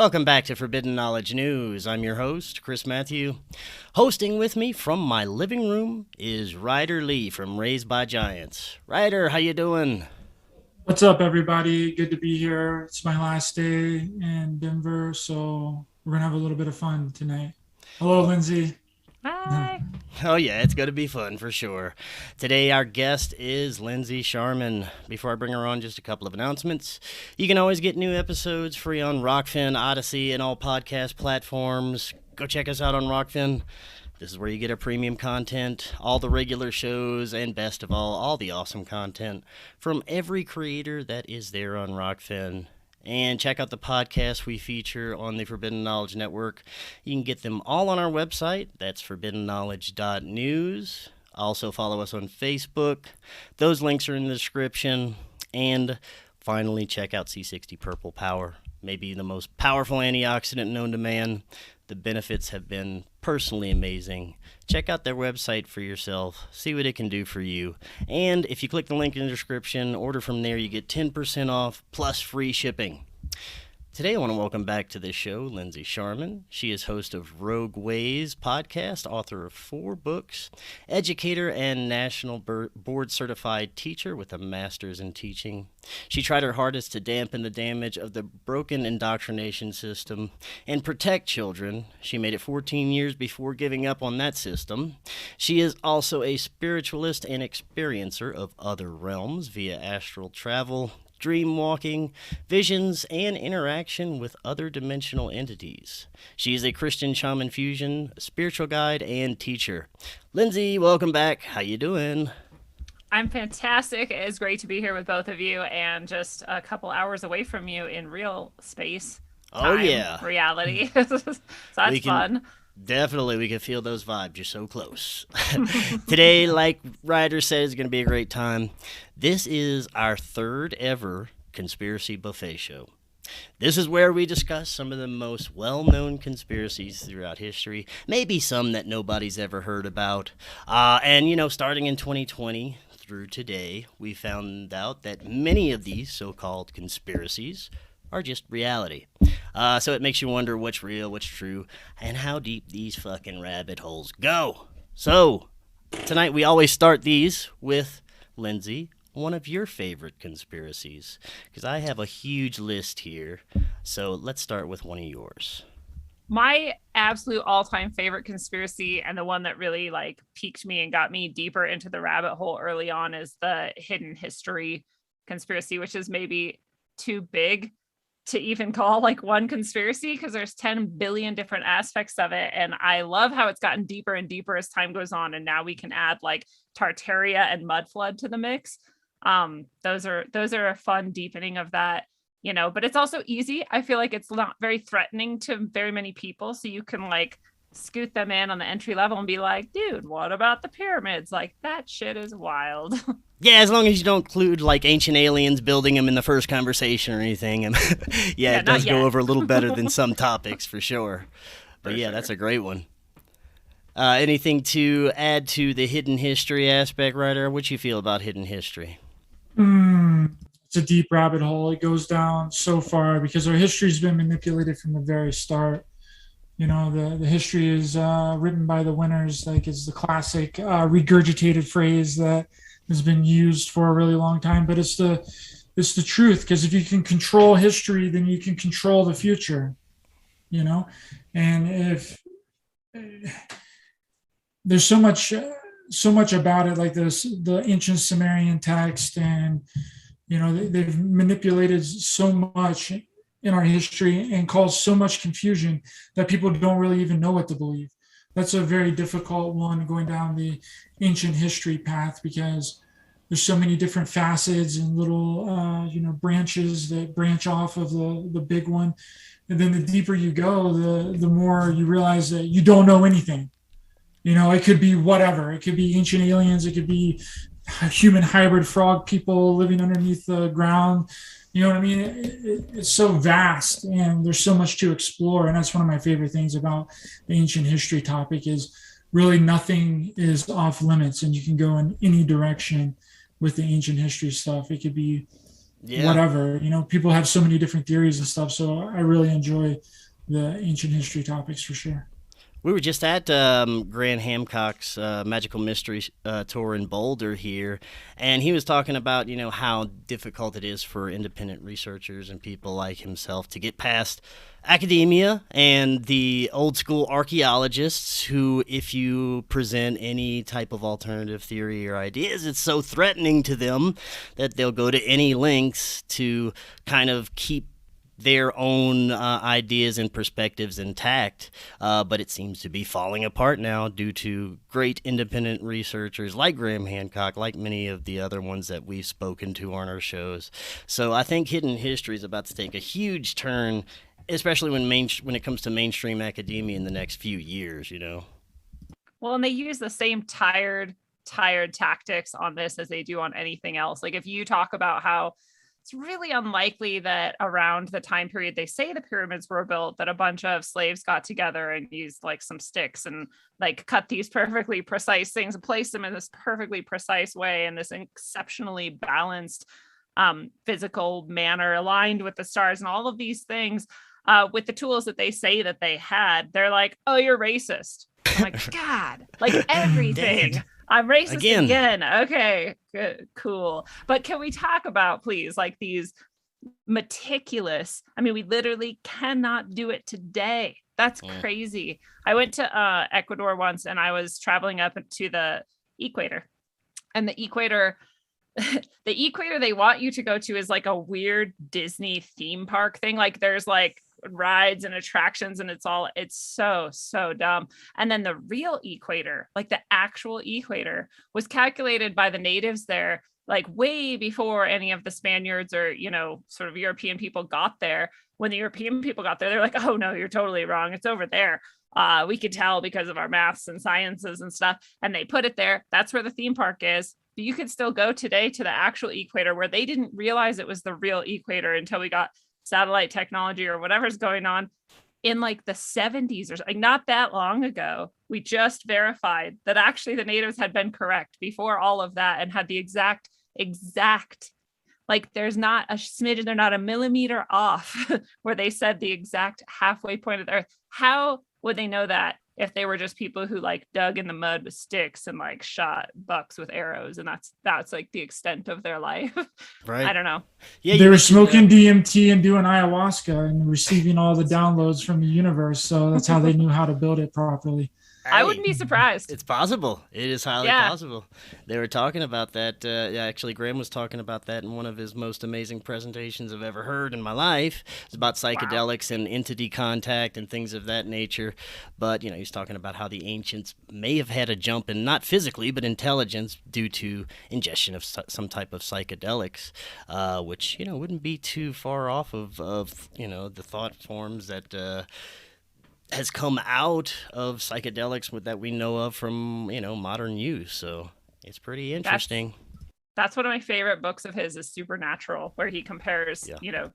Welcome back to Forbidden Knowledge News. I'm your host, Chris Matthew. Hosting with me from my living room is Ryder Lee from Raised by Giants. Ryder, how you doing? What's up, everybody? Good to be here. It's my last day in Denver, so we're gonna have a little bit of fun tonight. Hello, Lindsey. Hi. Oh yeah, it's going to be fun for sure. Today our guest is Lindsey Scharmyn. Before I bring her on, just a couple of announcements. You can always get new episodes free on Rokfin, Odysee, and all podcast platforms. Go check us out on Rokfin. This is where you get our premium content, all the regular shows, and best of all the awesome content from every creator that is there on Rokfin. And check out the podcasts we feature on the Forbidden Knowledge Network. You can get them all on our website. That's forbiddenknowledge.news. Also follow us on Facebook. Those links are in the description. And finally, check out C60 Purple Power. Maybe the most powerful antioxidant known to man. The benefits have been personally amazing. Check out their website for yourself. See what it can do for you. And if you click the link in the description, order from there, you get 10% off plus free shipping. Today, I want to welcome back to the show Lindsey Scharmyn. She is host of Rogue Ways podcast, author of 4 books, educator and national board-certified teacher with a master's in teaching. She tried her hardest to dampen the damage of the broken indoctrination system and protect children. She made it 14 years before giving up on that system. She is also a spiritualist and experiencer of other realms via astral travel, dream walking, visions, and interaction with other dimensional entities. She is a Christian shaman fusion, spiritual guide, and teacher. Lindsey, welcome back. How you doing? I'm fantastic. It's great to be here with both of you and just a couple hours away from you in real space. Oh, yeah. Reality. So that's fun. Definitely, we can feel those vibes. You're so close. Today, like Ryder said, is going to be a great time. This is our 3rd ever Conspiracy Buffet Show. This is where we discuss some of the most well-known conspiracies throughout history, maybe some that nobody's ever heard about. Starting in 2020 through today, we found out that many of these so-called conspiracies are just reality. So it makes you wonder what's real, what's true, and how deep these fucking rabbit holes go. So, tonight we always start these with Lindsey, one of your favorite conspiracies, because I have a huge list here. So let's start with one of yours. My absolute all-time favorite conspiracy, and the one that really piqued me and got me deeper into the rabbit hole early on, is the hidden history conspiracy, which is maybe too big to even call one conspiracy because there's 10 billion different aspects of it. And I love how it's gotten deeper and deeper as time goes on. And now we can add Tartaria and mud flood to the mix. Those are a fun deepening of that, but it's also easy. I feel like it's not very threatening to very many people. So you can scoot them in on the entry level and be like, dude, what about the pyramids? That shit is wild. Yeah, as long as you don't include ancient aliens building them in the first conversation or anything. And it does go over a little better than some topics for sure. But that's a great one. Anything to add to the hidden history aspect, Ryder? What you feel about hidden history? It's a deep rabbit hole. It goes down so far because our history's been manipulated from the very start. The history is written by the winners, it's the classic regurgitated phrase that has been used for a really long time, but it's the truth, because if you can control history, then you can control the future, and if there's so much about it, the ancient Sumerian text, and they've manipulated so much in our history and caused so much confusion that people don't really even know what to believe. That's a very difficult one, going down the ancient history path, because there's so many different facets and little branches that branch off of the big one. And then the deeper you go, the more you realize that you don't know anything. It could be whatever. It could be ancient aliens. It could be human hybrid frog people living underneath the ground. You know what I mean? It's so vast, and there's so much to explore. And that's one of my favorite things about the ancient history topic, is really nothing is off limits, and you can go in any direction with the ancient history stuff. It could be whatever. People have so many different theories and stuff. So I really enjoy the ancient history topics for sure. We were just at Grant Hancock's Magical Mystery Tour in Boulder here, and he was talking about, how difficult it is for independent researchers and people like himself to get past academia and the old school archaeologists who, if you present any type of alternative theory or ideas, it's so threatening to them that they'll go to any lengths to kind of keep their own ideas and perspectives intact, but it seems to be falling apart now due to great independent researchers like Graham Hancock, like many of the other ones that we've spoken to on our shows. So I think hidden history is about to take a huge turn, especially when it comes to mainstream academia in the next few years. Well, and they use the same tired tactics on this as they do on anything else. Like if you talk about how it's really unlikely that around the time period they say the pyramids were built, that a bunch of slaves got together and used like some sticks and like cut these perfectly precise things and placed them in this perfectly precise way in this exceptionally balanced physical manner aligned with the stars and all of these things with the tools that they say that they had. They're like, oh, you're racist. I'm like, God, like everything. I'm racist again. Okay, good, cool. But can we talk about, please, like these meticulous, we literally cannot do it today. That's crazy. I went to Ecuador once and I was traveling up to the equator. And the equator they want you to go to is like a weird Disney theme park thing. Like there's like rides and attractions and it's so dumb. And then the real equator, like the actual equator, was calculated by the natives there like way before any of the Spaniards or sort of European people got there. When the European people got there, they're like, oh no, you're totally wrong, it's over there. We could tell because of our maths and sciences and stuff, and they put it there. That's where the theme park is. But you could still go today to the actual equator, where they didn't realize it was the real equator until we got satellite technology or whatever's going on in like the 70s or like not that long ago. We just verified that actually the natives had been correct before all of that and had the exact, like there's not a smidgen, they're not a millimeter off where they said the exact halfway point of the earth. How would they know that if they were just people who like dug in the mud with sticks and like shot bucks with arrows, and that's like the extent of their life? Right. I don't know. Yeah, they were smoking DMT and doing ayahuasca and receiving all the downloads from the universe. So that's how they knew how to build it properly. I wouldn't be surprised. It's possible. It is highly possible. They were talking about that. Actually, Graham was talking about that in one of his most amazing presentations I've ever heard in my life. It's about psychedelics and entity contact and things of that nature. But, he's talking about how the ancients may have had a jump in, not physically, but intelligence due to ingestion of some type of psychedelics, which, wouldn't be too far off of the thought forms that has come out of psychedelics that we know of from, modern use. So it's pretty interesting. That's one of my favorite books of his is Supernatural, where he compares,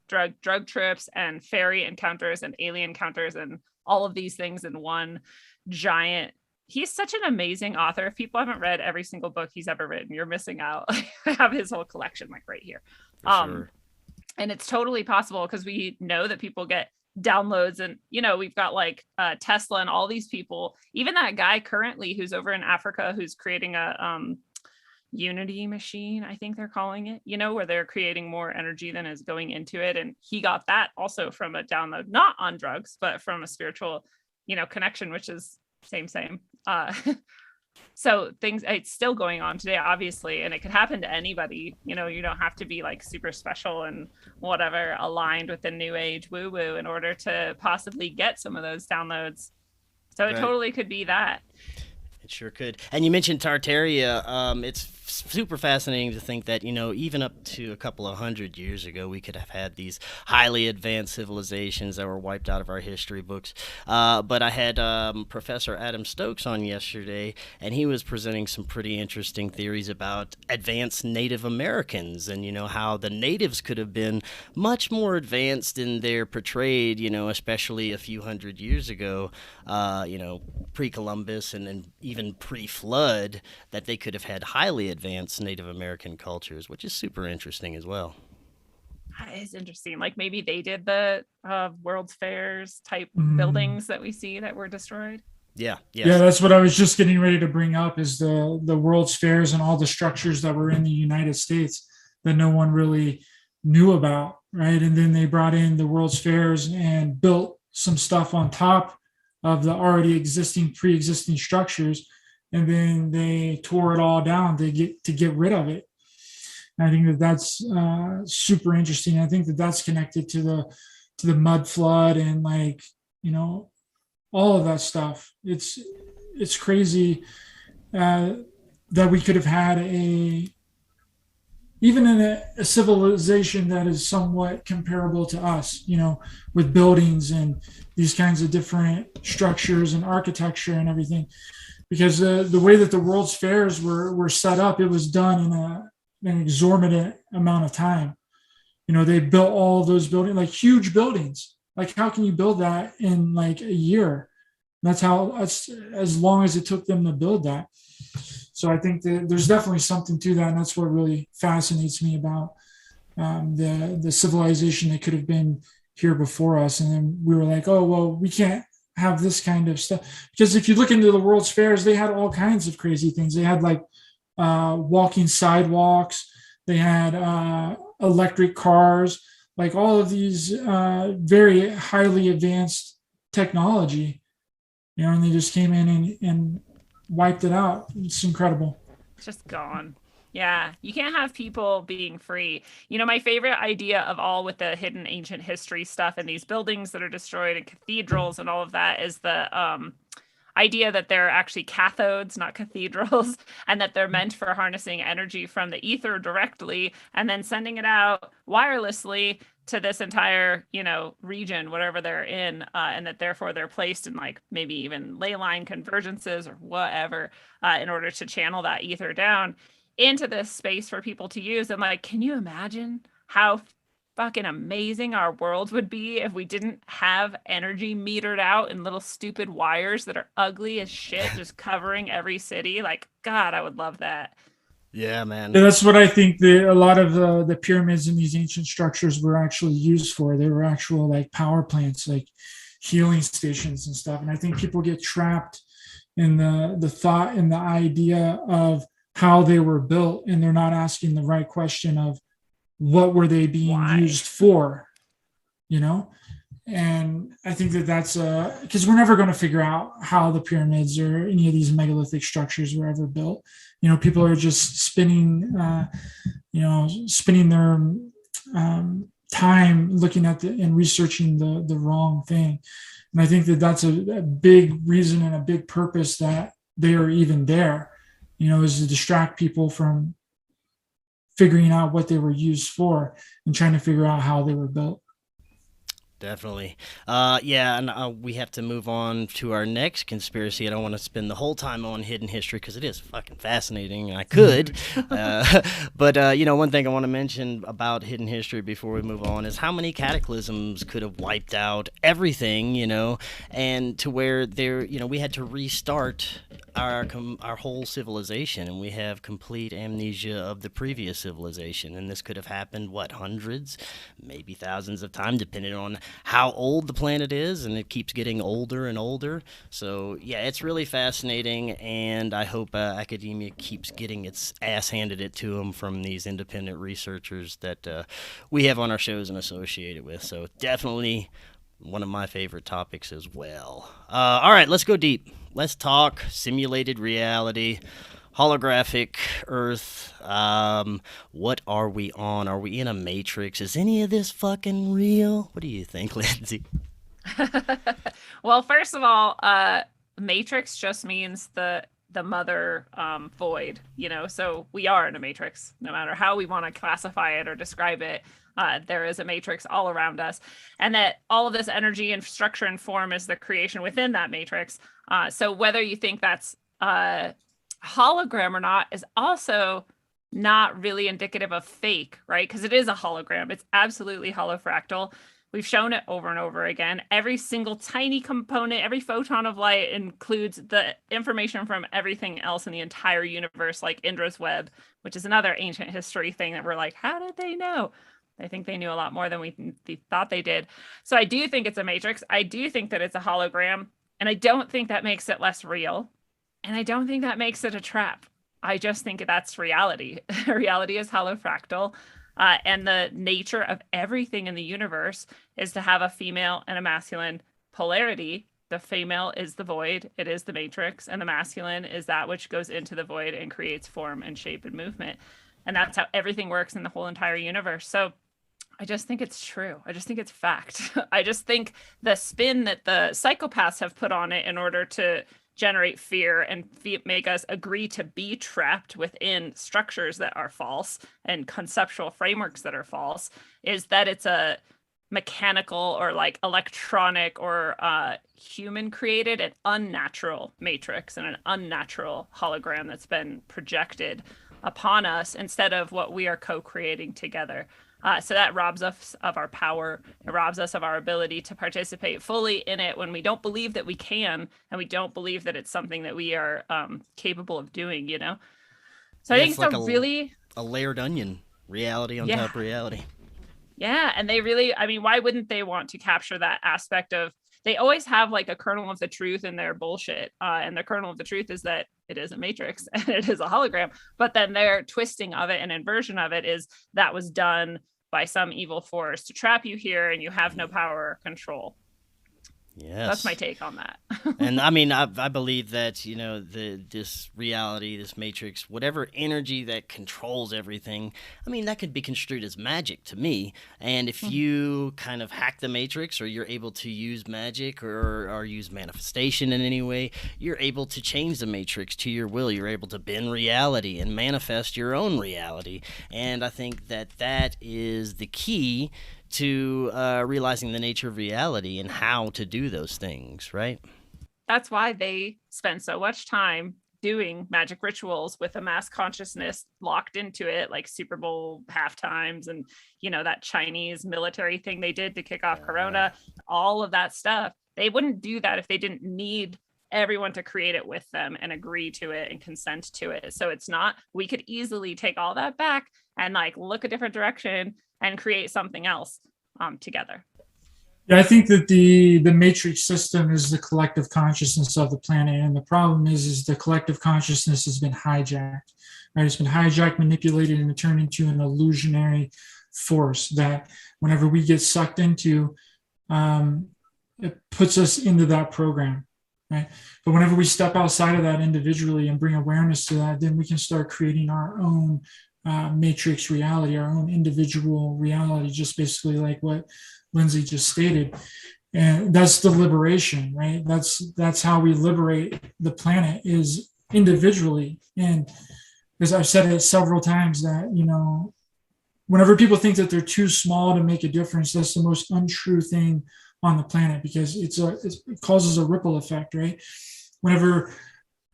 drug trips and fairy encounters and alien encounters and all of these things in one giant. He's such an amazing author. If people haven't read every single book he's ever written, you're missing out. I have his whole collection like right here. Sure. And it's totally possible because we know that people get downloads and we've got like Tesla and all these people, even that guy currently who's over in Africa who's creating a unity machine, I think they're calling it, where they're creating more energy than is going into it, and he got that also from a download, not on drugs but from a spiritual connection, which is same so things, it's still going on today, obviously, and it could happen to anybody. You don't have to be like super special and whatever aligned with the new age woo woo in order to possibly get some of those downloads. So it totally could be that. It sure could. And you mentioned Tartaria. It's super fascinating to think that, even up to a couple of 100 years ago, we could have had these highly advanced civilizations that were wiped out of our history books. But I had Professor Adam Stokes on yesterday, and he was presenting some pretty interesting theories about advanced Native Americans and, how the natives could have been much more advanced in their portrayed, especially a few hundred years ago, pre-Columbus and even pre-flood, that they could have had highly advanced Native American cultures, which is super interesting as well. That is interesting. Like maybe they did the World's Fairs type Mm. buildings that we see that were destroyed. Yeah. Yeah, Yes. that's what I was just getting ready to bring up is the World's Fairs and all the structures that were in the United States that no one really knew about, right? And then they brought in the World's Fairs and built some stuff on top of the already existing pre-existing structures, and then they tore it all down to get rid of it. And I think that that's super interesting. I think that that's connected to the mud flood and like you know all of that stuff. It's crazy uh, that we could have had even in a civilization that is somewhat comparable to us, with buildings and these kinds of different structures and architecture and everything. Because the way that the World's Fairs were set up, it was done in an exorbitant amount of time. They built all of those buildings, like huge buildings. Like, how can you build that in like a year? That's as long as it took them to build that. So I think that there's definitely something to that, and that's what really fascinates me about the civilization that could have been here before us. And then we were like, oh well, we can't have this kind of stuff, because if you look into the World's Fairs, they had all kinds of crazy things. They had like walking sidewalks. They had electric cars, like all of these very highly advanced technology, and they just came in and wiped it out. It's incredible. It's just gone. Yeah, you can't have people being free. My favorite idea of all with the hidden ancient history stuff and these buildings that are destroyed and cathedrals and all of that is the idea that they're actually cathodes, not cathedrals, and that they're meant for harnessing energy from the ether directly and then sending it out wirelessly to this entire, region, whatever they're in, and that therefore they're placed in like maybe even ley line convergences or whatever, in order to channel that ether down into this space for people to use. And like, can you imagine how fucking amazing our world would be if we didn't have energy metered out in little stupid wires that are ugly as shit just covering every city? Like, God, I would love that. Yeah, man. Yeah, that's what I think a lot of the pyramids and these ancient structures were actually used for. They were actual like power plants, like healing stations and stuff. And I think people get trapped in the thought and the idea of how they were built, and they're not asking the right question of what were they being used for, And I think that that's because we're never going to figure out how the pyramids or any of these megalithic structures were ever built. People are just spending their time looking at and researching the wrong thing. And I think that that's a big reason and a big purpose that they are even there, is to distract people from figuring out what they were used for and trying to figure out how they were built. Definitely. Yeah, and we have to move on to our next conspiracy. I don't want to spend the whole time on hidden history because it is fucking fascinating, and I could. But, one thing I want to mention about hidden history before we move on is how many cataclysms could have wiped out everything, and to where we had to restart our whole civilization, and we have complete amnesia of the previous civilization. And this could have happened, hundreds, maybe thousands of times, depending on how old the planet is, and it keeps getting older and older. So yeah, it's really fascinating, and I hope academia keeps getting its ass handed it to them from these independent researchers that we have on our shows and associated with. So definitely one of my favorite topics as well. All right, let's go deep. Let's talk simulated reality, holographic Earth. What are we on? Are we in a matrix? Is any of this fucking real? What do you think, Lindsey? Well, first of all, matrix just means the mother void, so we are in a matrix. No matter how we want to classify it or describe it, there is a matrix all around us, and that all of this energy and structure and form is the creation within that matrix. So whether you think that's hologram or not is also not really indicative of fake, right? Because it is a hologram. It's absolutely holofractal. We've shown it over and over again. Every single tiny component, every photon of light includes the information from everything else in the entire universe, like Indra's web, which is another ancient history thing that we're like, how did they know? I think they knew a lot more than we thought they did. So I do think it's a matrix. I do think that it's a hologram. And I don't think that makes it less real. And I don't think that makes it a trap. I just think that's reality. Reality is holofractal. And the nature of everything in the universe is to have a female and a masculine polarity. The female is the void, it is the matrix, and the masculine is that which goes into the void and creates form and shape and movement. And that's how everything works in the whole entire universe. So I just think it's true. I just think it's fact. I just think the spin that the psychopaths have put on it in order to generate fear and make us agree to be trapped within structures that are false and conceptual frameworks that are false is that it's a mechanical or like electronic or human created and unnatural matrix and an unnatural hologram that's been projected upon us instead of what we are co-creating together. So that robs us of our power. It robs us of our ability to participate fully in it when we don't believe that we can, and we don't believe that it's something that we are capable of doing, you know? So yeah, I think it's like a layered onion, reality on top of reality. Yeah. And they really, I mean, why wouldn't they want to capture that aspect of, they always have like a kernel of the truth in their bullshit. And the kernel of the truth is that it is a matrix and it is a hologram, but then their twisting of it and inversion of it is that was done by some evil force to trap you here and you have no power or control. Yes. That's my take on that. And I mean, I believe that, you know, this reality, this matrix, whatever energy that controls everything, I mean, that could be construed as magic to me. And if you kind of hack the matrix, or you're able to use magic or use manifestation in any way, you're able to change the matrix to your will. You're able to bend reality and manifest your own reality. And I think that is the key to realizing the nature of reality and how to do those things, right? That's why they spend so much time doing magic rituals with a mass consciousness locked into it, like Super Bowl halftimes and, you know, that Chinese military thing they did to kick off Corona, all of that stuff. They wouldn't do that if they didn't need everyone to create it with them and agree to it and consent to it. So it's not, we could easily take all that back and like look a different direction and create something else together. Yeah, I think that the matrix system is the collective consciousness of the planet, and the problem is the collective consciousness has been hijacked. Right, it's been hijacked, manipulated, and turned into an illusionary force that whenever we get sucked into, it puts us into that program. Right, but whenever we step outside of that individually and bring awareness to that, then we can start creating our own matrix reality, our own individual reality, just basically like what Lindsey just stated. And that's the liberation, right? That's how we liberate the planet, is individually. And as I've said it several times, that, you know, whenever people think that they're too small to make a difference, that's the most untrue thing on the planet, because it causes a ripple effect, right? Whenever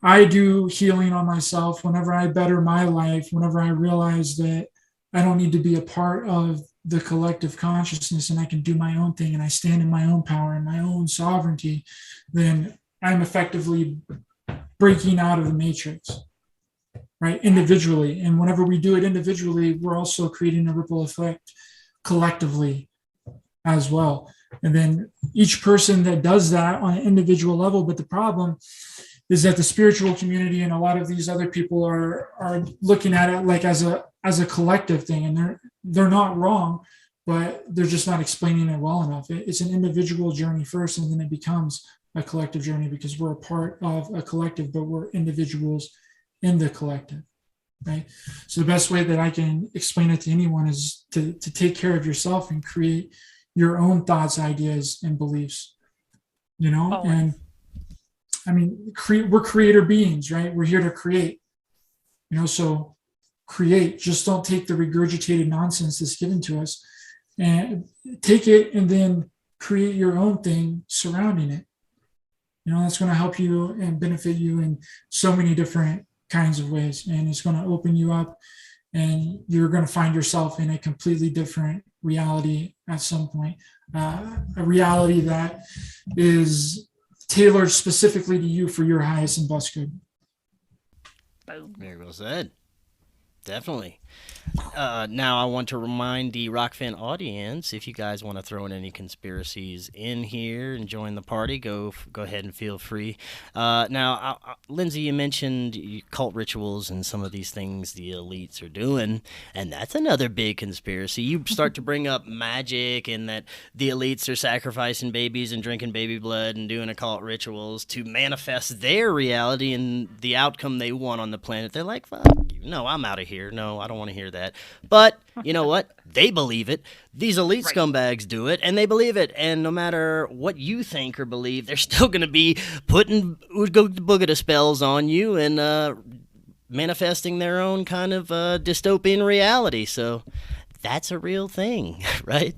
I do healing on myself, whenever I better my life, whenever I realize that I don't need to be a part of the collective consciousness and I can do my own thing and I stand in my own power and my own sovereignty, then I'm effectively breaking out of the matrix, right? Individually. And whenever we do it individually, we're also creating a ripple effect collectively as well. And then each person that does that on an individual level, but the problem is that the spiritual community and a lot of these other people are looking at it like as a collective thing, and they're not wrong, but they're just not explaining it well enough. It's an individual journey first, and then it becomes a collective journey because we're a part of a collective, but we're individuals in the collective, right? So the best way that I can explain it to anyone is to take care of yourself and create your own thoughts, ideas, and beliefs, you know? Always. And I mean, we're creator beings, right? We're here to create, you know, so create. Just don't take the regurgitated nonsense that's given to us, and take it and then create your own thing surrounding it. You know, that's going to help you and benefit you in so many different kinds of ways. And it's going to open you up, and you're going to find yourself in a completely different reality at some point, a reality that is tailored specifically to you for your highest and best good. Very well said. Definitely. Now, I want to remind the Rokfin audience, if you guys want to throw in any conspiracies in here and join the party, go ahead and feel free. Now, Lindsey, you mentioned cult rituals and some of these things the elites are doing, and that's another big conspiracy. You start to bring up Magick and that the elites are sacrificing babies and drinking baby blood and doing occult rituals to manifest their reality and the outcome they want on the planet. They're like, fuck you. No, I'm out of here. No, I don't want to hear that. But you know what? They believe it. These elite scumbags do it, and they believe it. And no matter what you think or believe, they're still going to be putting boogada spells on you and manifesting their own kind of dystopian reality. So that's a real thing, right?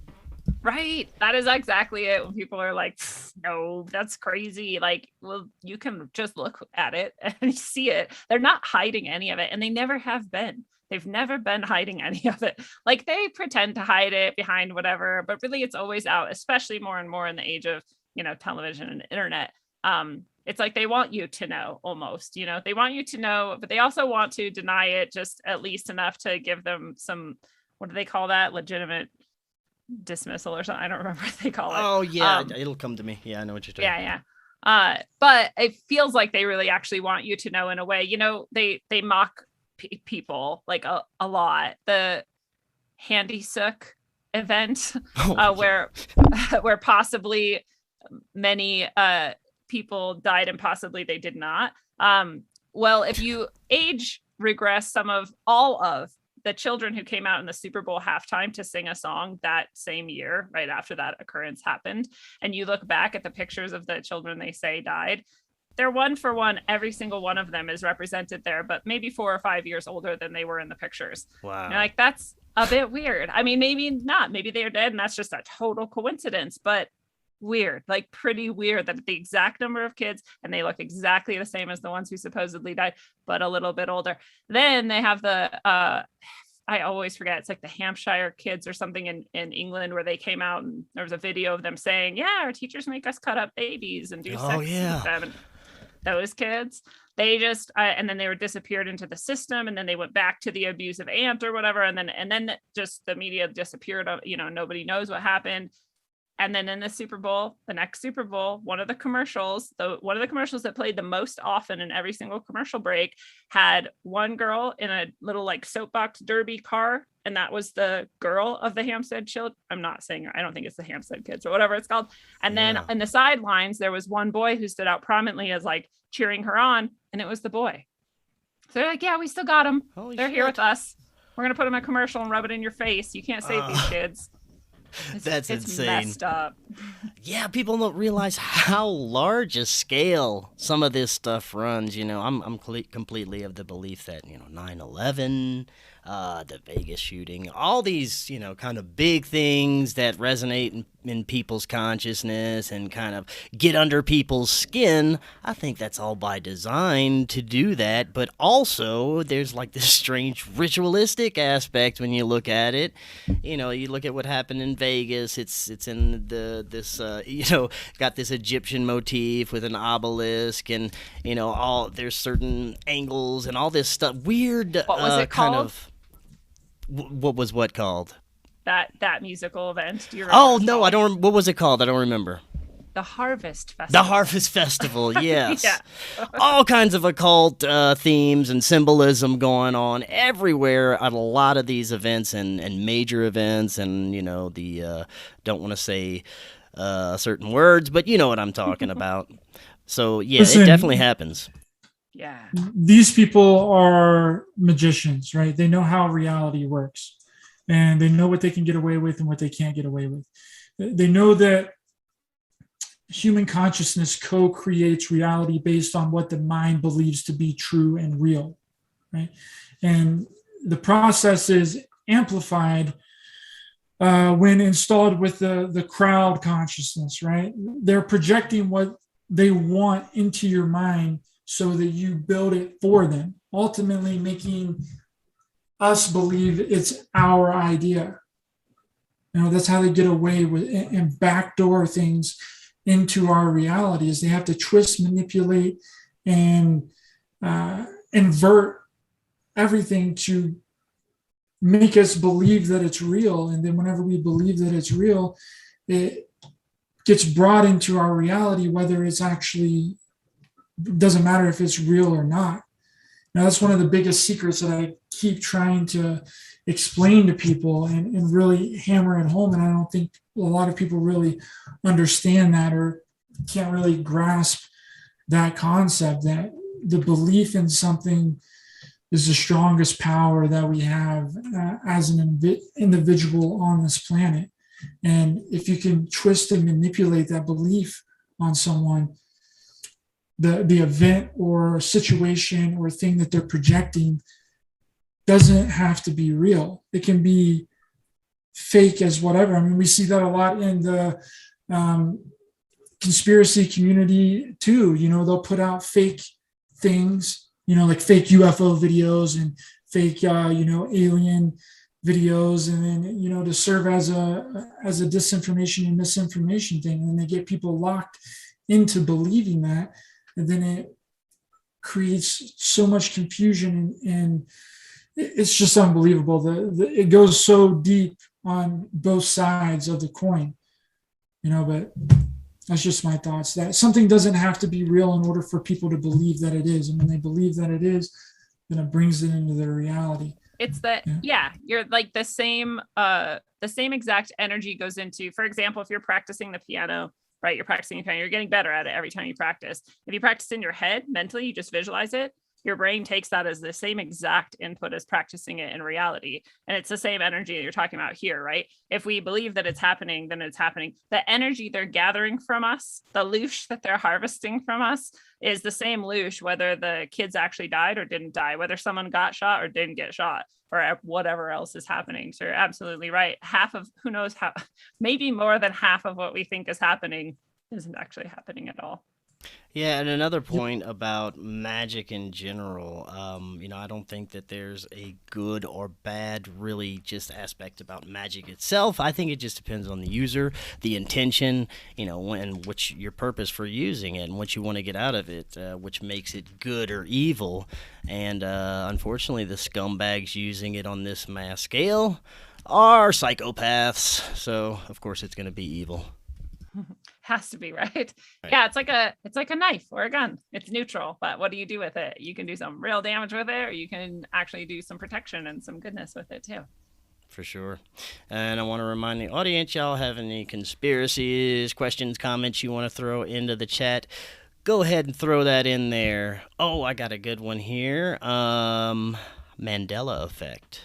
Right. That is exactly it. When people are like, no, that's crazy. Like, well, you can just look at it and see it. They're not hiding any of it, and they never have been. They've never been hiding any of it. Like, they pretend to hide it behind whatever, but really it's always out, especially more and more in the age of, television and internet. It's like they want you to know almost, they want you to know, but they also want to deny it just at least enough to give them some, what do they call that? Legitimate dismissal or something. I don't remember what they call it. Oh yeah, it'll come to me. Yeah, I know what you're talking. Yeah. But it feels like they really actually want you to know in a way. They mock people like a lot. The Handy Sook event, where possibly many people died and possibly they did not. Well, if you age regress all of the children who came out in the Super Bowl halftime to sing a song that same year, right after that occurrence happened, and you look back at the pictures of the children they say died, they're one for one. Every single one of them is represented there, but maybe 4 or 5 years older than they were in the pictures. Wow. And like, that's a bit weird. I mean, maybe not. Maybe they are dead and that's just a total coincidence, but weird, like pretty weird that the exact number of kids and they look exactly the same as the ones who supposedly died, but a little bit older. Then they have the I always forget, it's like the Hampshire kids or something in England, where they came out and there was a video of them saying, yeah, our teachers make us cut up babies and do sex with them. And those kids, they just and then they were disappeared into the system, and then they went back to the abusive aunt or whatever, and then just the media disappeared. Nobody knows what happened. And then in the Super Bowl, the next Super Bowl, one of the commercials that played the most often in every single commercial break had one girl in a little like soapbox derby car. And that was the girl of the Hampstead children. I don't think it's the Hampstead kids or whatever it's called. And then in the sidelines, there was one boy who stood out prominently as like cheering her on. And it was the boy. So they're like, yeah, we still got them. They're here with us. We're going to put them in a commercial and rub it in your face. You can't save these kids. That's insane. Messed up. Yeah, people don't realize how large a scale some of this stuff runs. I'm completely of the belief that 9/11, the Vegas shooting, all these kind of big things that resonate in people's consciousness and kind of get under people's skin. I think that's all by design to do that, but also there's like this strange ritualistic aspect when you look at it. You look at what happened in Vegas. It's in this got this Egyptian motif with an obelisk, and there's certain angles and all this stuff. Weird. What was it called? Kind of. What was what called? That musical event. Do you remember? Oh no, I don't. What was it called? I don't remember. The Harvest Festival. The Harvest Festival, yes. Yeah. All kinds of occult themes and symbolism going on everywhere at a lot of these events and major events, and don't want to say certain words, but you know what I'm talking about. So yeah, Listen, it definitely happens. Yeah. These people are magicians, right? They know how reality works, and they know what they can get away with and what they can't get away with. They know that human consciousness co-creates reality based on what the mind believes to be true and real, right? And the process is amplified when installed with the crowd consciousness, right? They're projecting what they want into your mind so that you build it for them, ultimately making us believe it's our idea. That's how they get away with and backdoor things into our reality, is they have to twist, manipulate, and invert everything to make us believe that it's real. And then whenever we believe that it's real, it gets brought into our reality, whether it's actually, doesn't matter if it's real or not. Now, that's one of the biggest secrets that I keep trying to explain to people and really hammer it home. And I don't think a lot of people really understand that or can't really grasp that concept, that the belief in something is the strongest power that we have as an individual on this planet. And if you can twist and manipulate that belief on someone, the event or situation or thing that they're projecting doesn't have to be real. It can be fake as whatever. I mean, we see that a lot in the conspiracy community too. You know, they'll put out fake things, you know, like fake UFO videos and fake, alien videos, and then, you know, to serve as a disinformation and misinformation thing. And they get people locked into believing that. And then it creates so much confusion, and it's just unbelievable. It goes so deep on both sides of the coin, you know, but that's just my thoughts, that something doesn't have to be real in order for people to believe that it is. And when they believe that it is, then it brings it into their reality. It's that, you're like the same exact energy goes into, for example, if you're practicing the piano, right? You're practicing the piano, you're getting better at it every time you practice. If you practice in your head mentally, you just visualize it, your brain takes that as the same exact input as practicing it in reality. And it's the same energy that you're talking about here, right? If we believe that it's happening, then it's happening. The energy they're gathering from us, the loosh that they're harvesting from us, is the same loosh, whether the kids actually died or didn't die, whether someone got shot or didn't get shot, or whatever else is happening. So you're absolutely right. Half of, who knows how, maybe more than half of what we think is happening isn't actually happening at all. Yeah, and another point about magic in general, I don't think that there's a good or bad, really, just aspect about magic itself. I think it just depends on the user, the intention, and which your purpose for using it and what you want to get out of it, which makes it good or evil. And unfortunately, the scumbags using it on this mass scale are psychopaths. So, of course, it's going to be evil. Has to be, right? Yeah, it's like a knife or a gun. It's neutral, but what do you do with it? You can do some real damage with it, or you can actually do some protection and some goodness with it too. For sure. And I want to remind the audience, y'all have any conspiracies, questions, comments you want to throw into the chat, go ahead and throw that in there. Oh, I got a good one here. Mandela effect.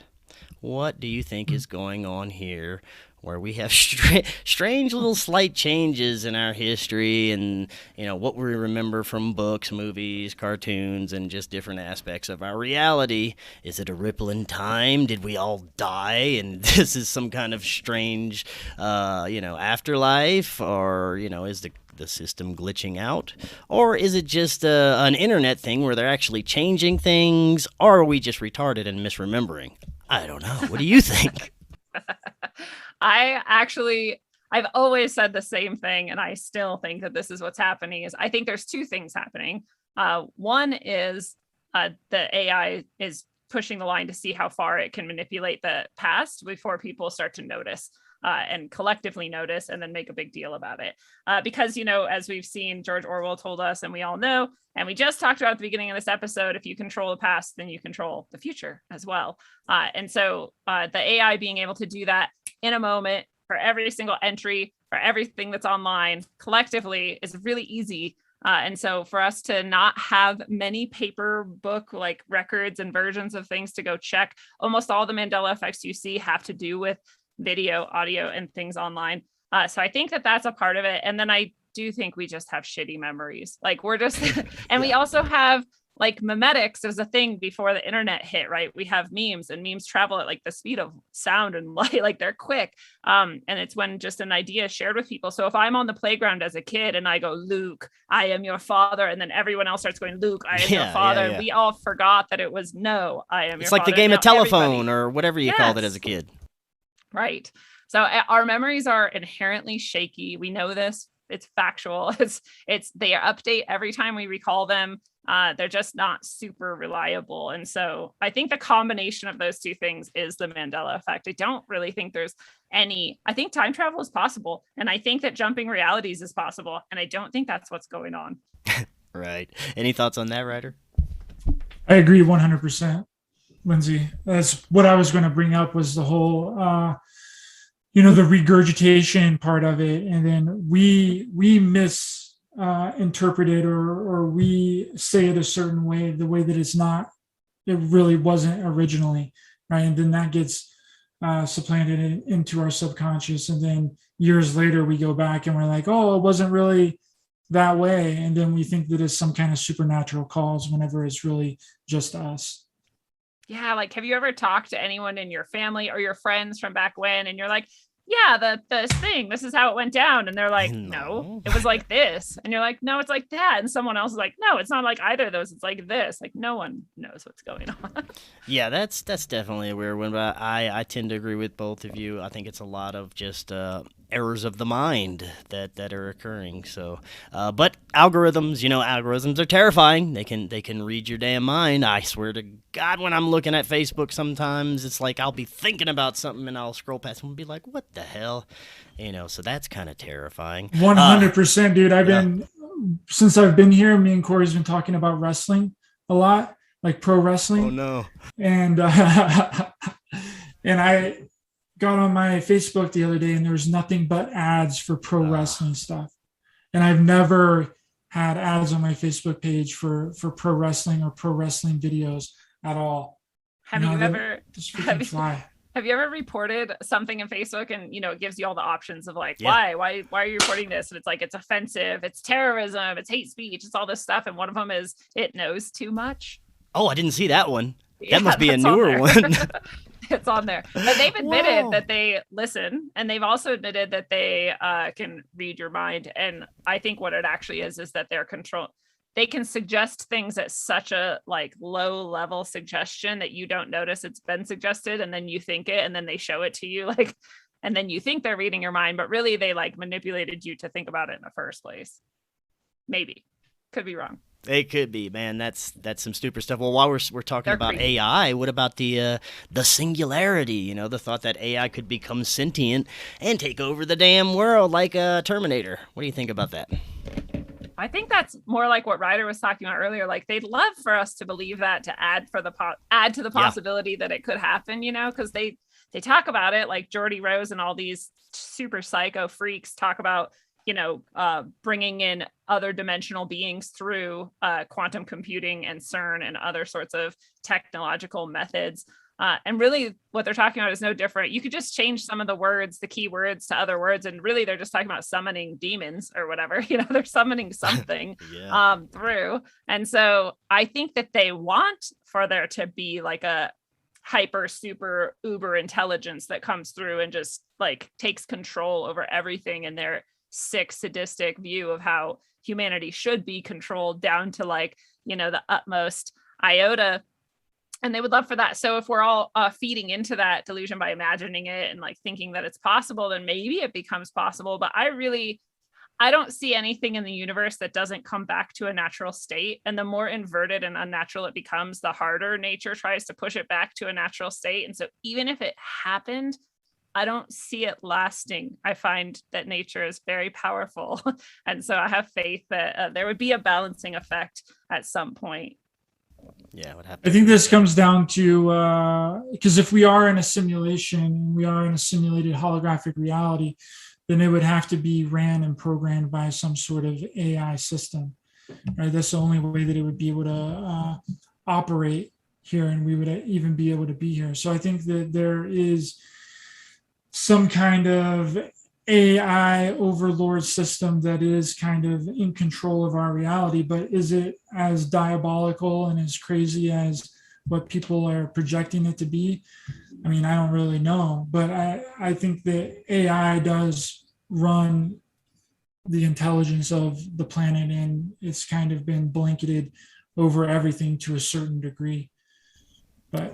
What do you think is going on here, where we have strange little slight changes in our history and, what we remember from books, movies, cartoons, and just different aspects of our reality? Is it a ripple in time? Did we all die and this is some kind of strange, afterlife? Or, is the system glitching out? Or is it just an internet thing where they're actually changing things? Or are we just retarded and misremembering? I don't know. What do you think? I've always said the same thing, and I still think that this is what's happening. Is I think there's two things happening. One is the AI is pushing the line to see how far it can manipulate the past before people start to notice and collectively notice and then make a big deal about it. Because, as we've seen, George Orwell told us, and we all know, and we just talked about at the beginning of this episode, if you control the past, then you control the future as well. And so the AI being able to do that in a moment for every single entry, for everything that's online collectively is really easy. And so for us to not have many paper book like records and versions of things to go check, almost all the Mandela effects you see have to do with video, audio, and things online. So I think that that's a part of it. And then I do think we just have shitty memories. Like we're just, and we also have like memetics as a thing before the internet hit, right? We have memes, and memes travel at like the speed of sound and light, like they're quick. And it's when just an idea is shared with people. So if I'm on the playground as a kid and I go, Luke, I am your father, and then everyone else starts going, Luke, I am your father. And we all forgot that it was, no, I am your father. It's like the game of telephone or whatever you called it as a kid. Right. So our memories are inherently shaky. We know this. It's factual. It's they update every time we recall them. They're just not super reliable. And so I think the combination of those two things is the Mandela effect. I don't really think there's I think time travel is possible. And I think that jumping realities is possible. And I don't think that's what's going on. Right. Any thoughts on that, Ryder? I agree 100%, Lindsey. That's what I was going to bring up, was the whole, the regurgitation part of it. And then we misinterpret it, or we say it a certain way, the way that it really wasn't originally, right? And then that gets supplanted into our subconscious. And then years later, we go back and we're like, oh, it wasn't really that way. And then we think that it's some kind of supernatural cause whenever it's really just us. Yeah. Like, have you ever talked to anyone in your family or your friends from back when, and you're like, yeah, this is how it went down. And they're like, no, it was like this. And you're like, no, it's like that. And someone else is like, no, it's not like either of those. It's like this. Like, no one knows what's going on. Yeah, that's definitely a weird one, but I tend to agree with both of you. I think it's a lot of just errors of the mind that are occurring. So, but algorithms are terrifying. They can read your damn mind. I swear to God, when I'm looking at Facebook, sometimes it's like I'll be thinking about something and I'll scroll past and be like, what the hell? So that's kind of terrifying. 100%, dude. Since I've been here, me and Cory's been talking about wrestling a lot, like pro wrestling. Oh no. And and I got on my Facebook the other day, and there was nothing but ads for pro wrestling stuff. And I've never had ads on my Facebook page for pro wrestling or pro wrestling videos at all. Have you ever reported something in Facebook and, it gives you all the options of like, why are you reporting this? And it's like, it's offensive, it's terrorism, it's hate speech, it's all this stuff. And one of them is, it knows too much. Oh, I didn't see that one. That must be a newer one. It's on there. But they've admitted that they listen, and they've also admitted that they can read your mind. And I think what it actually is that they can suggest things at such a low level suggestion that you don't notice it's been suggested, and then you think it, and then they show it to you, and then you think they're reading your mind, but really they manipulated you to think about it in the first place. Maybe. Could be wrong. It could be, man. That's some stupid stuff. Well, while we're talking about creepy. AI, what about the singularity? The thought that AI could become sentient and take over the damn world like a Terminator. What do you think about that? I think that's more like what Ryder was talking about earlier. Like, they'd love for us to believe that, to add to the possibility that it could happen. Because they talk about it, like Geordie Rose and all these super psycho freaks talk about. Bringing in other dimensional beings through quantum computing and CERN and other sorts of technological methods. And really what they're talking about is no different. You could just change some of the words, the key words, to other words. And really they're just talking about summoning demons or whatever, they're summoning something through. And so I think that they want for there to be like a hyper super uber intelligence that comes through and just takes control over everything in their sick, sadistic view of how humanity should be controlled down to the utmost iota. And they would love for that. So if we're all feeding into that delusion by imagining it and thinking that it's possible, then maybe it becomes possible. But I don't see anything in the universe that doesn't come back to a natural state. And the more inverted and unnatural it becomes, the harder nature tries to push it back to a natural state. And so even if it happened, I don't see it lasting. I find that nature is very powerful. And so I have faith that there would be a balancing effect at some point. Yeah, what happened? I think this comes down to, because if we are in a simulation, we are in a simulated holographic reality, then it would have to be ran and programmed by some sort of AI system. Right? That's the only way that it would be able to operate here, and we would even be able to be here. So I think that there is some kind of AI overlord system that is kind of in control of our reality, but is it as diabolical and as crazy as what people are projecting it to be? I mean, I don't really know, but I think that AI does run the intelligence of the planet, and it's kind of been blanketed over everything to a certain degree. But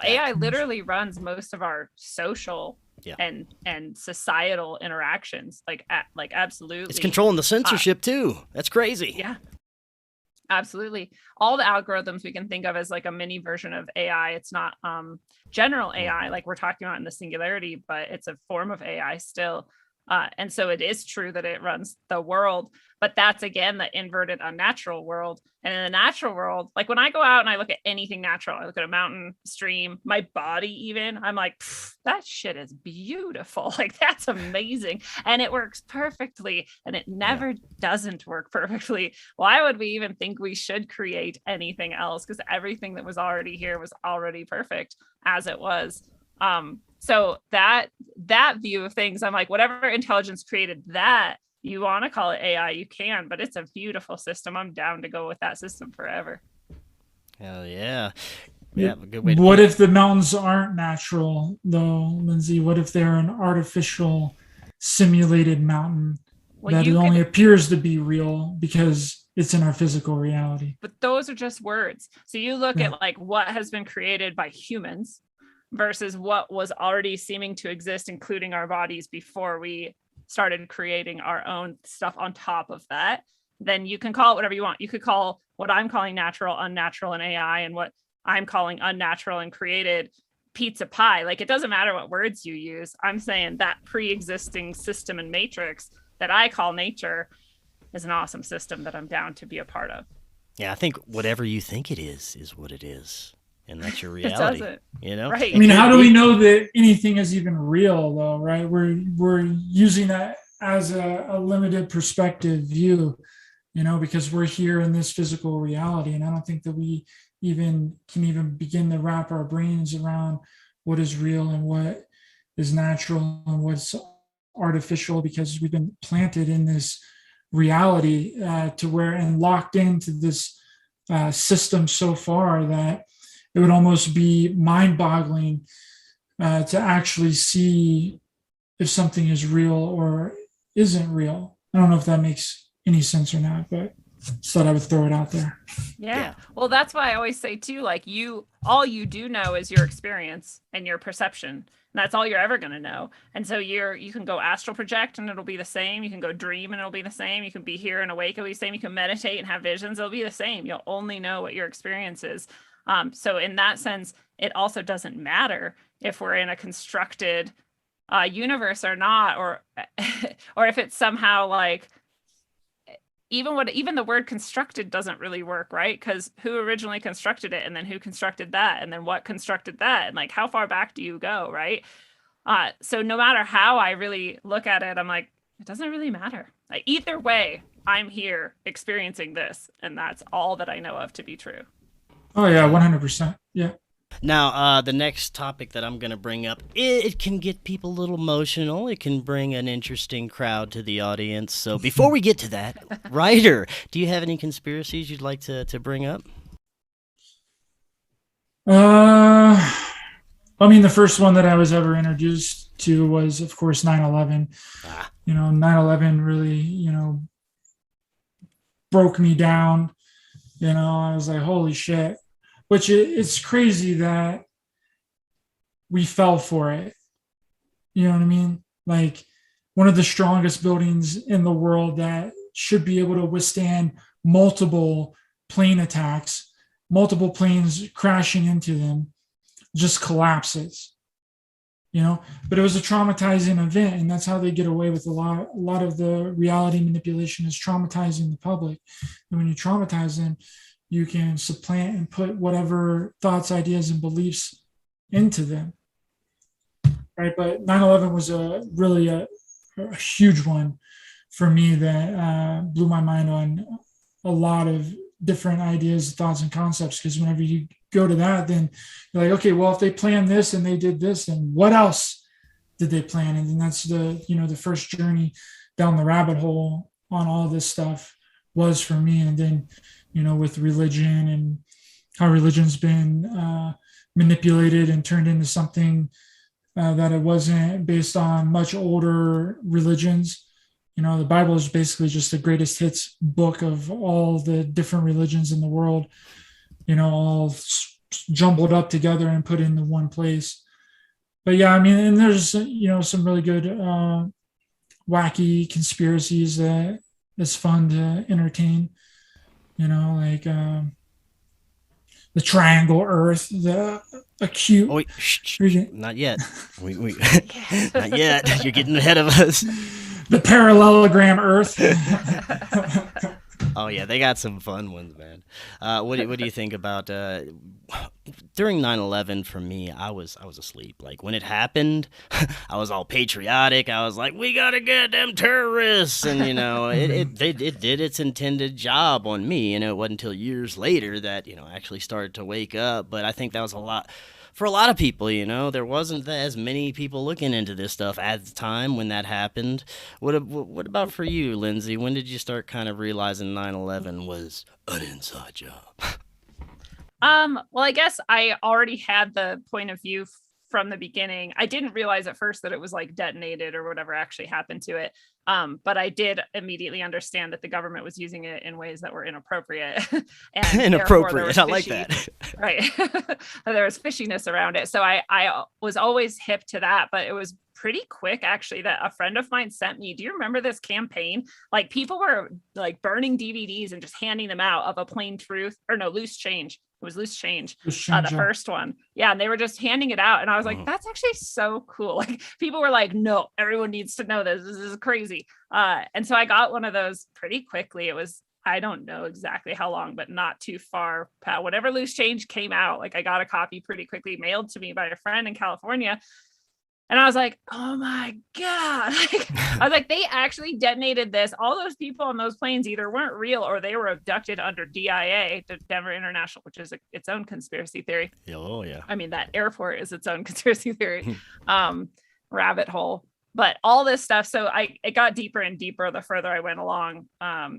AI literally runs most of our social and societal interactions, absolutely. It's controlling the censorship too. That's crazy. Yeah. Absolutely. All the algorithms we can think of as like a mini version of AI. It's not general AI like we're talking about in the singularity, but it's a form of AI still. And so it is true that it runs the world, but that's again the inverted unnatural world. And in the natural world, like when I go out and I look at anything natural, I look at a mountain, stream, my body even, I'm like, that shit is beautiful. Like that's amazing. And it works perfectly. And it never doesn't work perfectly. Why would we even think we should create anything else? Because everything that was already here was already perfect as it was. So that view of things, I'm like, whatever intelligence created that, you want to call it AI, you can, but it's a beautiful system. I'm down to go with that system forever. Hell yeah. Yeah, a good way to what if the mountains aren't natural though, Lindsey? What if they're an artificial simulated mountain that it only appears to be real because it's in our physical reality? But those are just words. So you look at like what has been created by humans versus what was already seeming to exist, including our bodies before we started creating our own stuff on top of that. Then you can call it whatever you want. You could call what I'm calling natural, unnatural, and AI, and what I'm calling unnatural and created pizza pie. Like it doesn't matter what words you use. I'm saying that pre-existing system and matrix that I call nature is an awesome system that I'm down to be a part of. Yeah, I think whatever you think it is what it is. And that's your reality, you know? Right. I mean, how do we know that anything is even real though, right? We're using that as a limited perspective view, you know, because we're here in this physical reality. And I don't think that we can begin to wrap our brains around what is real and what is natural and what's artificial, because we've been planted in this reality to where and locked into this system so far that it would almost be mind-boggling to actually see if something is real or isn't real. I don't know if that makes any sense or not, but just thought I would throw it out there. Yeah. Well, that's why I always say too, like all you do know is your experience and your perception. And that's all you're ever going to know. And so you can go astral project and it'll be the same. You can go dream and it'll be the same. You can be here and awake, it'll be the same. You can meditate and have visions, it'll be the same. You'll only know what your experience is. So in that sense, it also doesn't matter if we're in a constructed universe or not, or if it's somehow like even the word constructed doesn't really work, right? Because who originally constructed it, and then who constructed that, and then what constructed that, and like how far back do you go, right? So no matter how I really look at it, I'm like, it doesn't really matter. Like, either way, I'm here experiencing this, and that's all that I know of to be true. Oh yeah, 100%. Yeah. Now, the next topic that I'm going to bring up, it can get people a little emotional. It can bring an interesting crowd to the audience. So before we get to that, Ryder, do you have any conspiracies you'd like to bring up? I mean, the first one that I was ever introduced to was, of course, 9/11. You know, 9/11 really, you know, broke me down. You know, I was like, holy shit. Which it's crazy that we fell for it. You know what I mean? Like, one of the strongest buildings in the world that should be able to withstand multiple plane attacks, multiple planes crashing into them, just collapses. You know, but it was a traumatizing event, and that's how they get away with a lot of the reality manipulation is traumatizing the public. And when you traumatize them, you can supplant and put whatever thoughts, ideas, and beliefs into them, right? But 9/11 was really a huge one for me that blew my mind on a lot of different ideas, thoughts, and concepts. Because whenever you go to that, then you're like, okay, well, if they planned this and they did this, then what else did they plan? And then that's the first journey down the rabbit hole on all this stuff was for me. And then, you know, with religion and how religion's been manipulated and turned into something that it wasn't, based on much older religions. You know, the Bible is basically just the greatest hits book of all the different religions in the world, you know, all jumbled up together and put into one place. But yeah, I mean, and there's, you know, some really good wacky conspiracies that it's fun to entertain. like the triangle Earth, the acute. Oh, wait, shh, region. not yet. We not yet. You're getting ahead of us. The parallelogram Earth. Oh yeah, they got some fun ones, man. What do you think about during 9/11? For me, I was asleep. Like when it happened, I was all patriotic. I was like, we gotta get them terrorists, and it did its intended job on me. And it wasn't until years later that I actually started to wake up. But I think that was a lot. For a lot of people, there wasn't as many people looking into this stuff at the time when that happened. What about for you, Lindsey? When did you start kind of realizing 9/11 was an inside job? Well, I guess I already had the point of view from the beginning. I didn't realize at first that it was like detonated or whatever actually happened to it. But I did immediately understand that the government was using it in ways that were inappropriate. And inappropriate. I like that. Right. There was fishiness around it. So I was always hip to that, but it was pretty quick actually that a friend of mine sent me. Do you remember this campaign? Like people were like burning DVDs and just handing them out of A Plain Truth, or no, Loose Change. It was Loose Change, the first one. Yeah. And they were just handing it out. And I was like, that's actually so cool. Like people were like, no, everyone needs to know this. This is crazy. And so I got one of those pretty quickly. It was, I don't know exactly how long, but not too far. Whatever Loose Change came out, like I got a copy pretty quickly mailed to me by a friend in California. And I was like, oh my God. I was like, they actually detonated this. All those people on those planes either weren't real or they were abducted under DIA, the Denver International, which is its own conspiracy theory. Oh, yeah. I mean, that airport is its own conspiracy theory rabbit hole. But all this stuff, so it got deeper and deeper the further I went along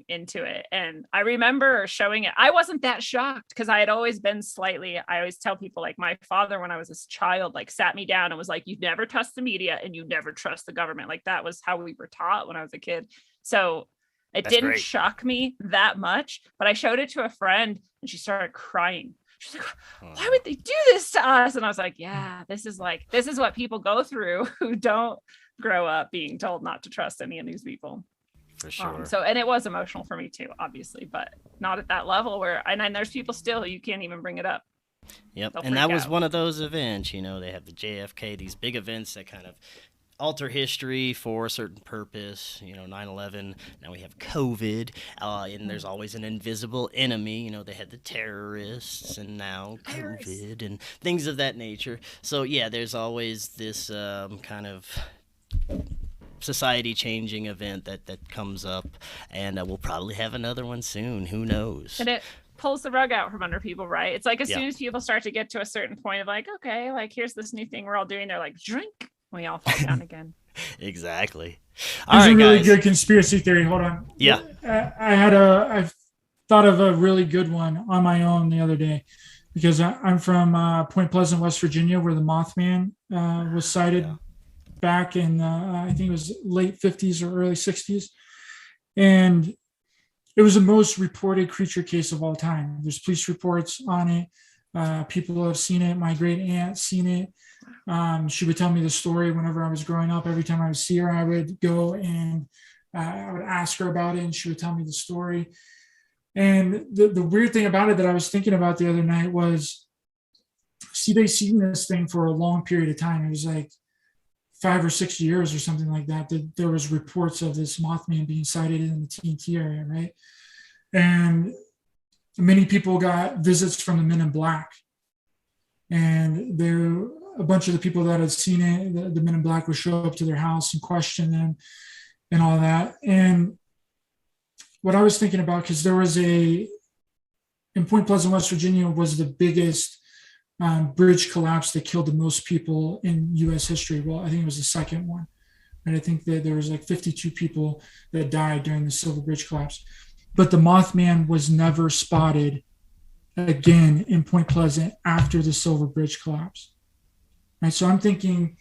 into it. And I remember showing it. I wasn't that shocked because I had always been I always tell people, like my father, when I was a child, like sat me down and was like, you never trust the media and you never trust the government. Like that was how we were taught when I was a kid. So it didn't shock me that much, but I showed it to a friend and she started crying. She's like, why would they do this to us? And I was like, yeah, this is what people go through who don't grow up being told not to trust any of these people. For sure. And it was emotional for me too, obviously, but not at that level and there's people still, you can't even bring it up. Yep. And that was one of those events, they have the JFK, these big events that kind of alter history for a certain purpose, 9/11. Now we have COVID, and there's always an invisible enemy. They had the terrorists, and now COVID and things of that nature. So yeah, there's always this kind of society-changing event that comes up, and we'll probably have another one soon. Who knows? And it pulls the rug out from under people, right? It's like as soon as people start to get to a certain point of like, okay, like here's this new thing we're all doing, they're like, drink. We all fall down again. Exactly. There's a really good conspiracy theory. Hold on. Yeah. I thought of a really good one on my own the other day because I'm from Point Pleasant, West Virginia, where the Mothman was sighted back in, I think it was late 50s or early 60s. And it was the most reported creature case of all time. There's police reports on it. People have seen it. My great aunt seen it. She would tell me the story whenever I was growing up. Every time I would see her, I would go and I would ask her about it and she would tell me the story. And the weird thing about it that I was thinking about the other night was, they've seen this thing for a long period of time. It was like 5 or 6 years or something like that. There was reports of this Mothman being sighted in the TNT area, right? And many people got visits from the Men in Black. And a bunch of the people that had seen it, the Men in Black would show up to their house and question them and all that. And what I was thinking about, because there was in Point Pleasant, West Virginia, was the biggest bridge collapse that killed the most people in U.S. history. Well, I think it was the second one. And I think that there was like 52 people that died during the Silver Bridge collapse. But the Mothman was never spotted again in Point Pleasant after the Silver Bridge collapse. Right? So I'm thinking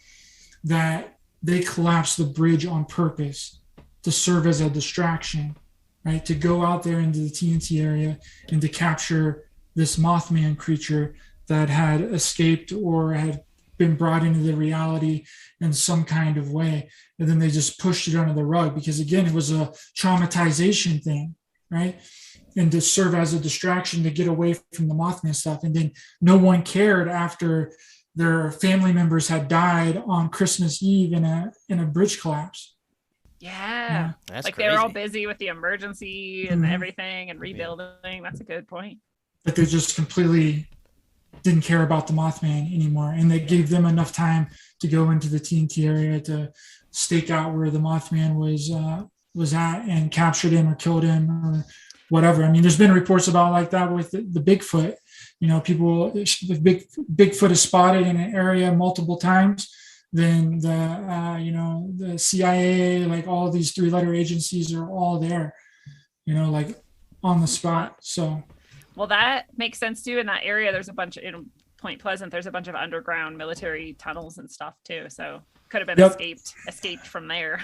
that they collapsed the bridge on purpose to serve as a distraction, right? To go out there into the TNT area and to capture this Mothman creature that had escaped or had been brought into the reality in some kind of way. And then they just pushed it under the rug because, again, it was a traumatization thing, right? and to serve as a distraction to get away from the Mothman stuff. And then no one cared after their family members had died on Christmas Eve in a bridge collapse. Yeah. That's like crazy. they were all busy with the emergency and everything and rebuilding. That's a good point. But they just completely didn't care about the Mothman anymore. And they gave them enough time to go into the TNT area to stake out where the Mothman was at and captured him or killed him or whatever. I mean, there's been reports about like that with the Bigfoot. You know, people, if Bigfoot is spotted in an area multiple times, then the CIA, like all of these 3-letter agencies are all there, you know, like on the spot. So, well, that makes sense too. In that area, there's a bunch of, in Point Pleasant, there's a bunch of underground military tunnels and stuff too. So could have been escaped from there.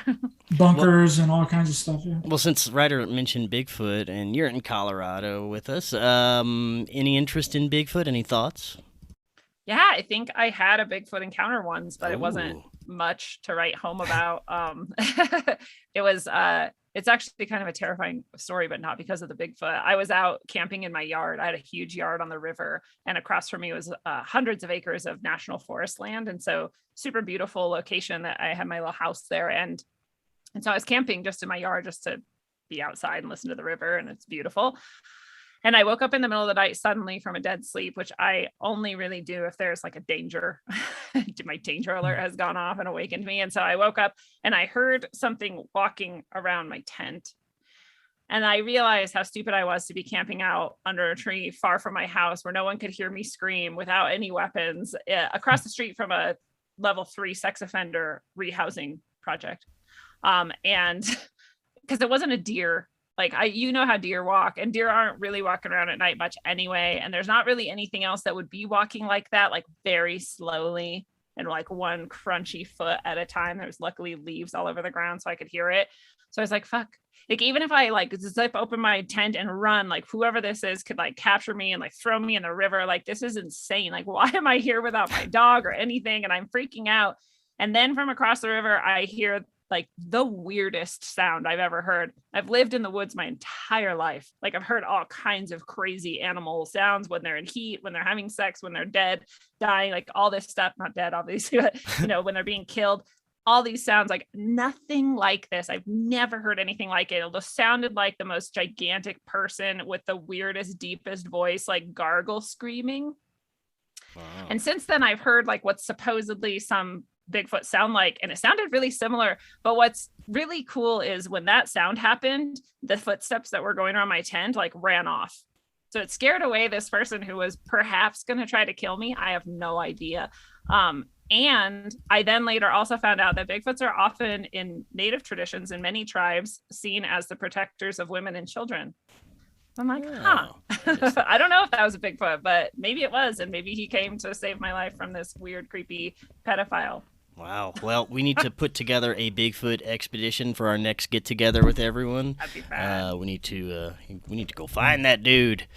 Bunkers and all kinds of stuff. Yeah. Well, since Ryder mentioned Bigfoot and you're in Colorado with us, any interest in Bigfoot? Any thoughts? Yeah, I think I had a Bigfoot encounter once, but it wasn't much to write home about. It was, it's actually kind of a terrifying story, but not because of the Bigfoot. I was out camping in my yard. I had a huge yard on the river, and across from me was hundreds of acres of national forest land. And so super beautiful location that I had my little house there. And so I was camping just in my yard just to be outside and listen to the river, and it's beautiful. And I woke up in the middle of the night suddenly from a dead sleep, which I only really do if there's like a danger. My danger alert has gone off and awakened me. And so I woke up and I heard something walking around my tent. And I realized how stupid I was to be camping out under a tree far from my house where no one could hear me scream without any weapons across the street from a level 3 sex offender rehousing project. And because it wasn't a deer. Like you know how deer walk, and deer aren't really walking around at night much anyway. And there's not really anything else that would be walking like that, like very slowly and like one crunchy foot at a time. There was luckily leaves all over the ground so I could hear it. So I was like, fuck, like even if I like zip open my tent and run, like whoever this is could like capture me and like throw me in the river. Like this is insane. Like why am I here without my dog or anything? And I'm freaking out. And then from across the river, I hear like the weirdest sound I've ever heard. I've lived in the woods my entire life. Like I've heard all kinds of crazy animal sounds when they're in heat, when they're having sex, when they're dead, dying, like all this stuff, not dead, obviously, but you know, when they're being killed, all these sounds, like nothing like this. I've never heard anything like it. It just sounded like the most gigantic person with the weirdest, deepest voice, like gargle screaming. Wow. And since then I've heard like what's supposedly some Bigfoot sound like, and it sounded really similar. But what's really cool is when that sound happened, the footsteps that were going around my tent like ran off. So it scared away this person who was perhaps going to try to kill me. I have no idea. And I then later also found out that Bigfoots are often in native traditions in many tribes seen as the protectors of women and children. I'm like, I don't know if that was a Bigfoot, but maybe it was. And maybe he came to save my life from this weird, creepy pedophile. Wow. Well, we need to put together a Bigfoot expedition for our next get together with everyone. That'd be bad. We need to go find that dude.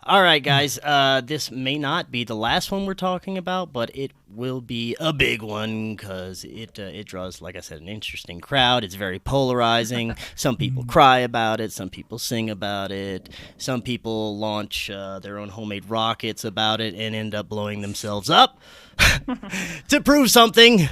All right, guys. This may not be the last one we're talking about, but it will be a big one because it draws, like I said, an interesting crowd. It's very polarizing. Some people cry about it. Some people sing about it. Some people launch their own homemade rockets about it and end up blowing themselves up to prove something.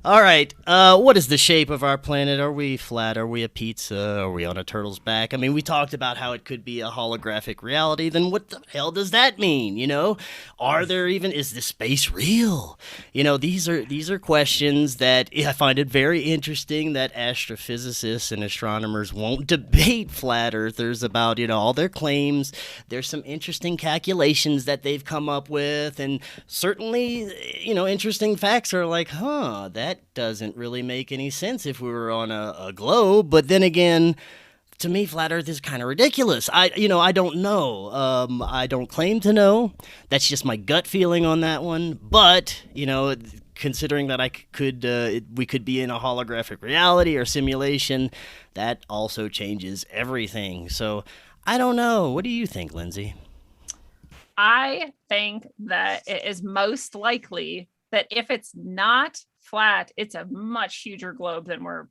All right, what is the shape of our planet? Are we flat? Are we a pizza? Are we on a turtle's back? I mean, we talked about how it could be a holographic reality. Then what the hell does that mean? You know, is the space real? You know, these are questions that I find it very interesting that astrophysicists and astronomers won't debate flat earthers about, you know, all their claims. There's some interesting calculations that they've come up with, and certainly, you know, interesting facts are like, that doesn't really make any sense if we were on a globe. But then again, to me, flat Earth is kind of ridiculous. I don't know. I don't claim to know. That's just my gut feeling on that one. But, you know, considering that we could be in a holographic reality or simulation, that also changes everything. So I don't know. What do you think, Lindsey? I think that it is most likely that if it's not flat, it's a much huger globe than we're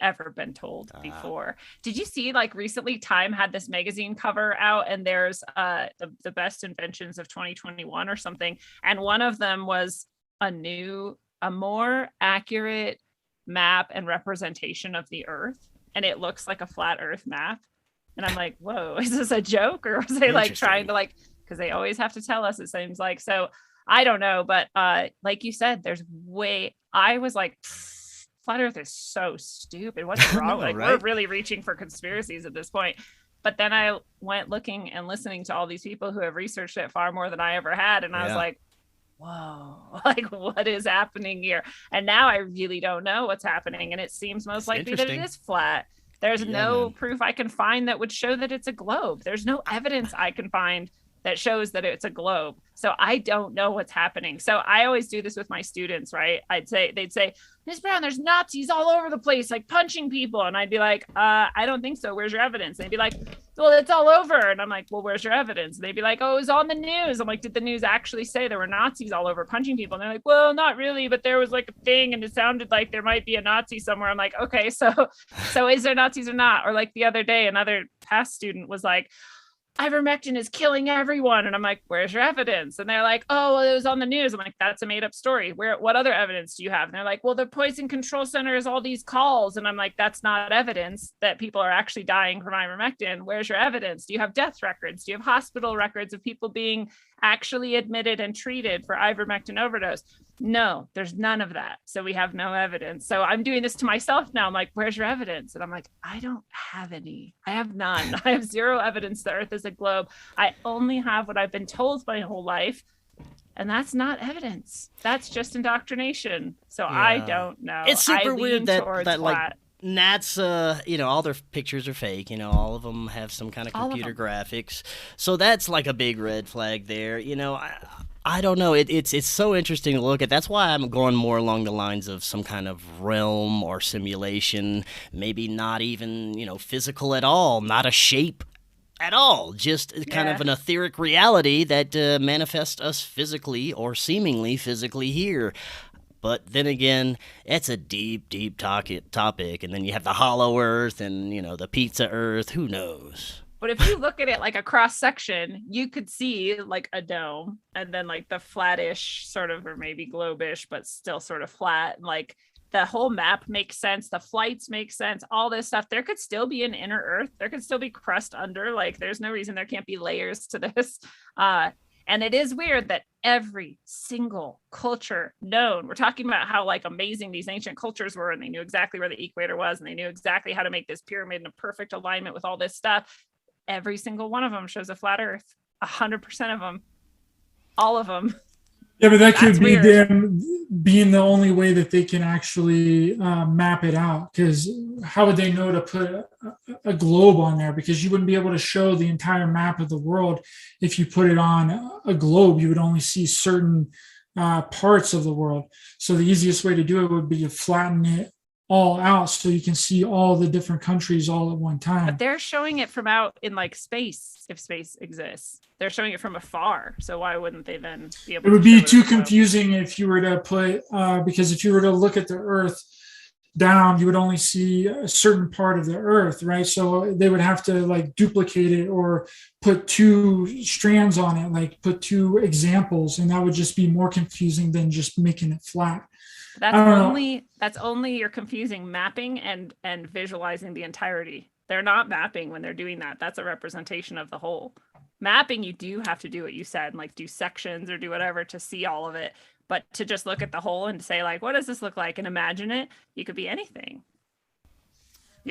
ever been told before. Did you see, like, recently Time had this magazine cover out, and there's the best inventions of 2021 or something, and one of them was a more accurate map and representation of the Earth, and it looks like a flat Earth map. And I'm like, whoa, is this a joke, or was they like trying to, like, because they always have to tell us, it seems like. So I don't know, but like you said, I was like, flat Earth is so stupid. What's wrong? Like, right? We're really reaching for conspiracies at this point. But then I went looking and listening to all these people who have researched it far more than I ever had, and I was like, whoa, like, what is happening here? And now I really don't know what's happening, and it seems most likely that it is flat. There's no proof I can find that would show that it's a globe. There's no evidence I can find that shows that it's a globe. So I don't know what's happening. So I always do this with my students, right? They'd say, Ms. Brown, there's Nazis all over the place, like punching people. And I'd be like, I don't think so. Where's your evidence? And they'd be like, well, it's all over. And I'm like, well, where's your evidence? And they'd be like, oh, it was on the news. I'm like, did the news actually say there were Nazis all over punching people? And they're like, well, not really, but there was like a thing and it sounded like there might be a Nazi somewhere. I'm like, okay, so is there Nazis or not? Or like the other day, another past student was like, ivermectin is killing everyone. And I'm like, where's your evidence? And they're like, oh, well, it was on the news. I'm like, that's a made up story. What other evidence do you have? And they're like, well, the Poison Control Center is all these calls. And I'm like, that's not evidence that people are actually dying from ivermectin. Where's your evidence? Do you have death records? Do you have hospital records of people being actually admitted and treated for ivermectin overdose? No, there's none of that. So we have no evidence. So I'm doing this to myself now. I'm like, where's your evidence? And I'm like, I don't have any. I have none. I have zero evidence the Earth is a globe. I only have what I've been told my whole life. And that's not evidence. That's just indoctrination. So I don't know. It's super weird that like NASA, all their pictures are fake. All of them have some kind of computer graphics. So that's like a big red flag there. I don't know. It's so interesting to look at. That's why I'm going more along the lines of some kind of realm or simulation. Maybe not even, physical at all. Not a shape at all. Just kind of an etheric reality that manifests us physically or seemingly physically here. But then again, it's a deep, deep topic. And then you have the hollow earth and, the pizza earth. Who knows? But if you look at it like a cross section, you could see like a dome and then like the flattish sort of, or maybe globish, but still sort of flat. And like the whole map makes sense. The flights make sense. All this stuff. There could still be an inner Earth. There could still be crust under. Like there's no reason there can't be layers to this. And it is weird that every single culture known, we're talking about how like amazing these ancient cultures were, and they knew exactly where the equator was, and they knew exactly how to make this pyramid in a perfect alignment with all this stuff. Every single one of them shows a flat Earth. 100% of them, all of them. Yeah, but that could be them being the only way that they can actually map it out. Because how would they know to put a globe on there? Because you wouldn't be able to show the entire map of the world if you put it on a globe. You would only see certain parts of the world. So the easiest way to do it would be to flatten it all out so you can see all the different countries all at one time. But they're showing it from out in like space, if space exists. They're showing it from afar. So why wouldn't they then be able to? It would be too confusing if you were to put, because if you were to look at the Earth down, you would only see a certain part of the Earth, right? So they would have to like duplicate it or put two strands on it, like put two examples, and that would just be more confusing than just making it flat. That's only you're confusing mapping and visualizing the entirety. They're not mapping when they're doing that. That's a representation of the whole. Mapping, you do have to do what you said, like do sections or do whatever to see all of it. But to just look at the whole and say like, what does this look like, and imagine it, you could be anything.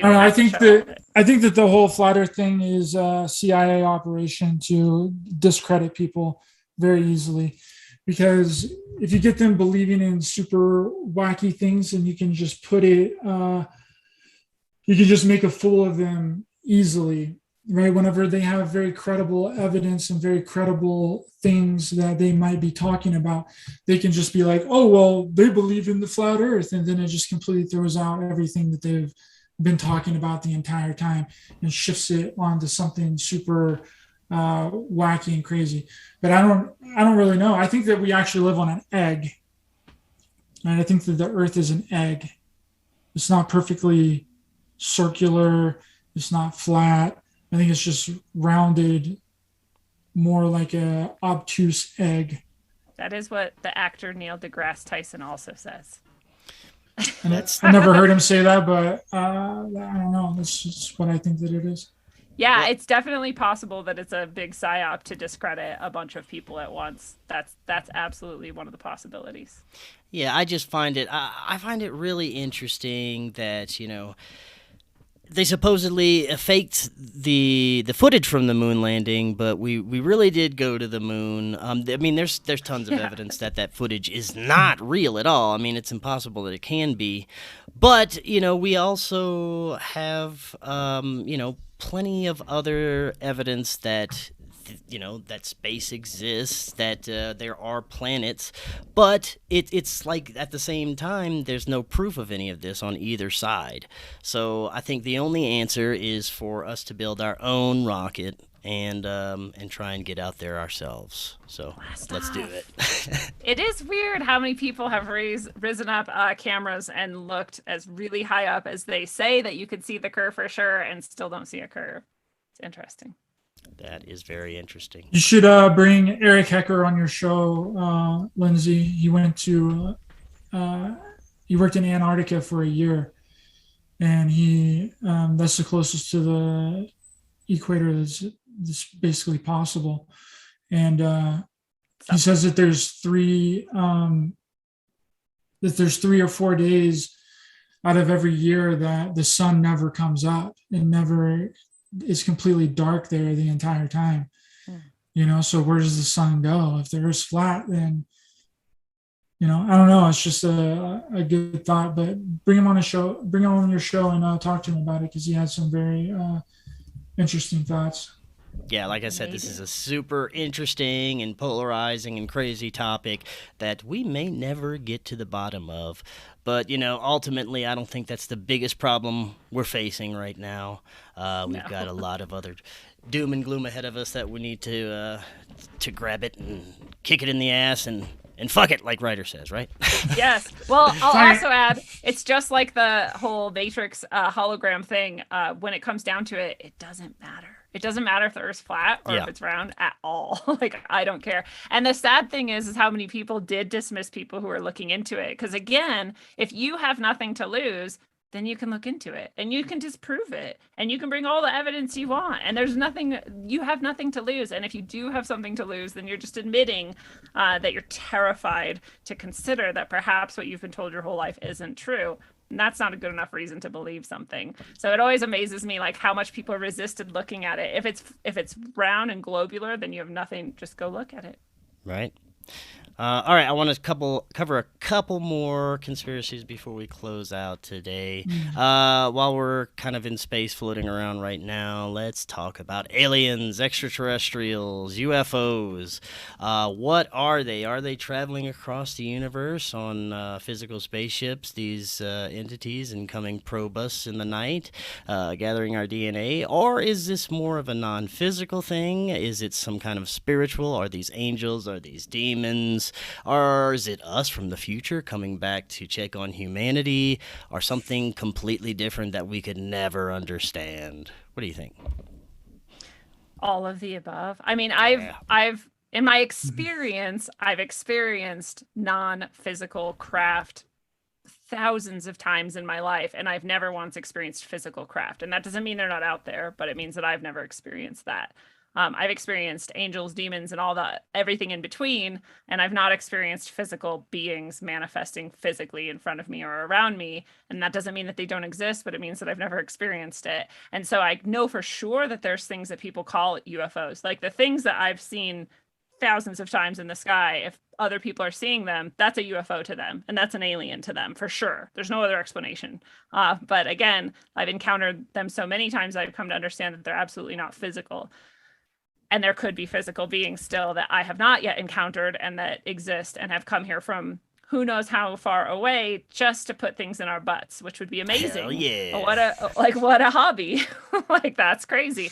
I think that the whole flat Earth thing is a CIA operation to discredit people very easily. Because if you get them believing in super wacky things, and you can just put it, you can just make a fool of them easily, right? Whenever they have very credible evidence and very credible things that they might be talking about, they can just be like, oh, well, they believe in the flat Earth. And then it just completely throws out everything that they've been talking about the entire time and shifts it onto something super wacky and crazy. But I don't really know. I think that we actually live on an egg, and I think that the Earth is an egg. It's not perfectly circular. It's not flat. I think it's just rounded, more like a obtuse egg. That is what the actor Neil deGrasse Tyson also says. And I never heard him say that, but I don't know. That's just what I think that it is. Yeah, Well, it's definitely possible that it's a big psyop to discredit a bunch of people at once. That's absolutely one of the possibilities. yeah, I just find it. I find it really interesting that they supposedly faked the footage from the moon landing, but we really did go to the moon. I mean, there's tons of evidence that footage is not real at all. I mean, it's impossible that it can be. But we also have plenty of other evidence that that space exists, that there are planets, but it's like at the same time there's no proof of any of this on either side. So I think the only answer is for us to build our own rocket and try and get out there ourselves. So let's do it. It is weird how many people have risen up cameras and looked as really high up as they say that you could see the curve for sure and still don't see a curve. It's interesting. That is very interesting. You should bring Eric Hecker on your show, Lindsey. He worked in Antarctica for a year, and that's the closest to the equator that's basically possible. And he says that there's 3 or 4 days out of every year that the sun never comes up. It never is completely dark there the entire time. So where does the sun go? If the Earth's flat, then I don't know. It's just a good thought. But bring him on your show and talk to him about it, because he has some very interesting thoughts. Yeah, like I said, this is a super interesting and polarizing and crazy topic that we may never get to the bottom of. But, ultimately, I don't think that's the biggest problem we're facing right now. We've got a lot of other doom and gloom ahead of us that we need to grab it and kick it in the ass and fuck it, like Ryder says, right? Yes. Well, I'll also add, it's just like the whole Matrix hologram thing. When it comes down to it, it doesn't matter. It doesn't matter if the Earth's flat or if it's round at all. Like, I don't care. And the sad thing is how many people did dismiss people who are looking into it. Because again, if you have nothing to lose, then you can look into it and you can disprove it and you can bring all the evidence you want. And you have nothing to lose. And if you do have something to lose, then you're just admitting that you're terrified to consider that perhaps what you've been told your whole life isn't true. And that's not a good enough reason to believe something. So it always amazes me, like, how much people resisted looking at it. If it's round and globular, then you have nothing. Just go look at it. Right. All right, I want to cover a couple more conspiracies before we close out today. While we're kind of in space floating around right now, let's talk about aliens, extraterrestrials, UFOs. What are they? Are they traveling across the universe on physical spaceships, these entities, and coming probe us in the night, gathering our DNA? Or is this more of a non-physical thing? Is it some kind of spiritual? Are these angels? Are these demons? Or is it us from the future coming back to check on humanity, or something completely different that we could never understand? What do you think? All of the above. I mean, I've in my experience, I've experienced non-physical craft thousands of times in my life, and I've never once experienced physical craft. And that doesn't mean they're not out there, but it means that I've never experienced that. I've experienced angels, demons, and everything in between, and I've not experienced physical beings manifesting physically in front of me or around me. And that doesn't mean that they don't exist, but it means that I've never experienced it. And so I know for sure that there's things that people call UFOs, like the things that I've seen thousands of times in the sky. If other people are seeing them, that's a UFO to them, and that's an alien to them for sure. There's no other explanation. But again, I've encountered them so many times, I've come to understand that they're absolutely not physical. And there could be physical beings still that I have not yet encountered and that exist and have come here from who knows how far away just to put things in our butts, which would be amazing. Hell yeah. What a hobby. Like, that's crazy.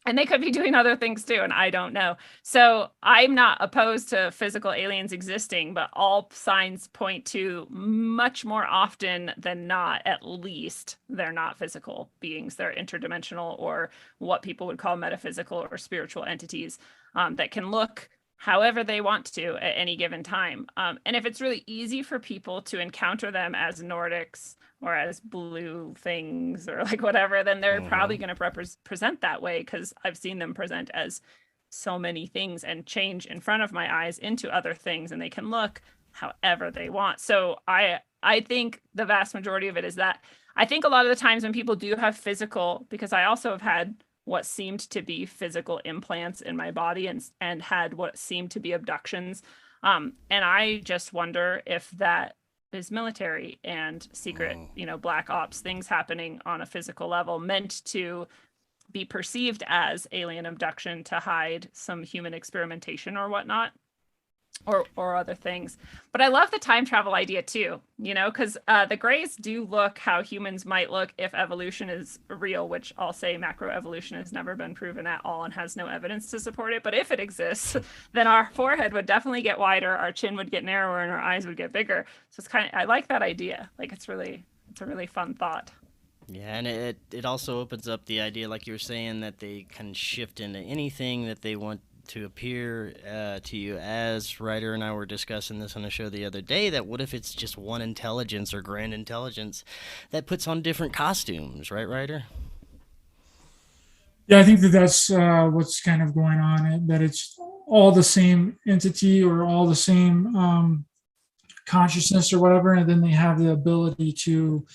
And they could be doing other things too, and I don't know. So I'm not opposed to physical aliens existing, but all signs point to much more often than not, at least, they're not physical beings. They're interdimensional, or what people would call metaphysical or spiritual entities that can look however they want to at any given time. And if it's really easy for people to encounter them as Nordics or as blue things or like whatever, then they're probably going to present that way, because I've seen them present as so many things and change in front of my eyes into other things, and they can look however they want. So I think the vast majority of it is that. I think a lot of the times when people do have physical, because I also have had what seemed to be physical implants in my body and had what seemed to be abductions. And I just wonder if that is military and secret, black ops, things happening on a physical level meant to be perceived as alien abduction to hide some human experimentation or whatnot, or other things. But I love the time travel idea too, because the Greys do look how humans might look if evolution is real, which I'll say macroevolution has never been proven at all and has no evidence to support it. But if it exists, then our forehead would definitely get wider, our chin would get narrower, and our eyes would get bigger. So it's I like that idea. Like it's a really fun thought. Yeah, and it also opens up the idea, like you were saying, that they can shift into anything that they want to appear to you as. Ryder and I were discussing this on a show the other day, that what if it's just one intelligence or grand intelligence that puts on different costumes, right, Ryder? Yeah, I think that's what's kind of going on, that it's all the same entity or all the same consciousness or whatever, and then they have the ability to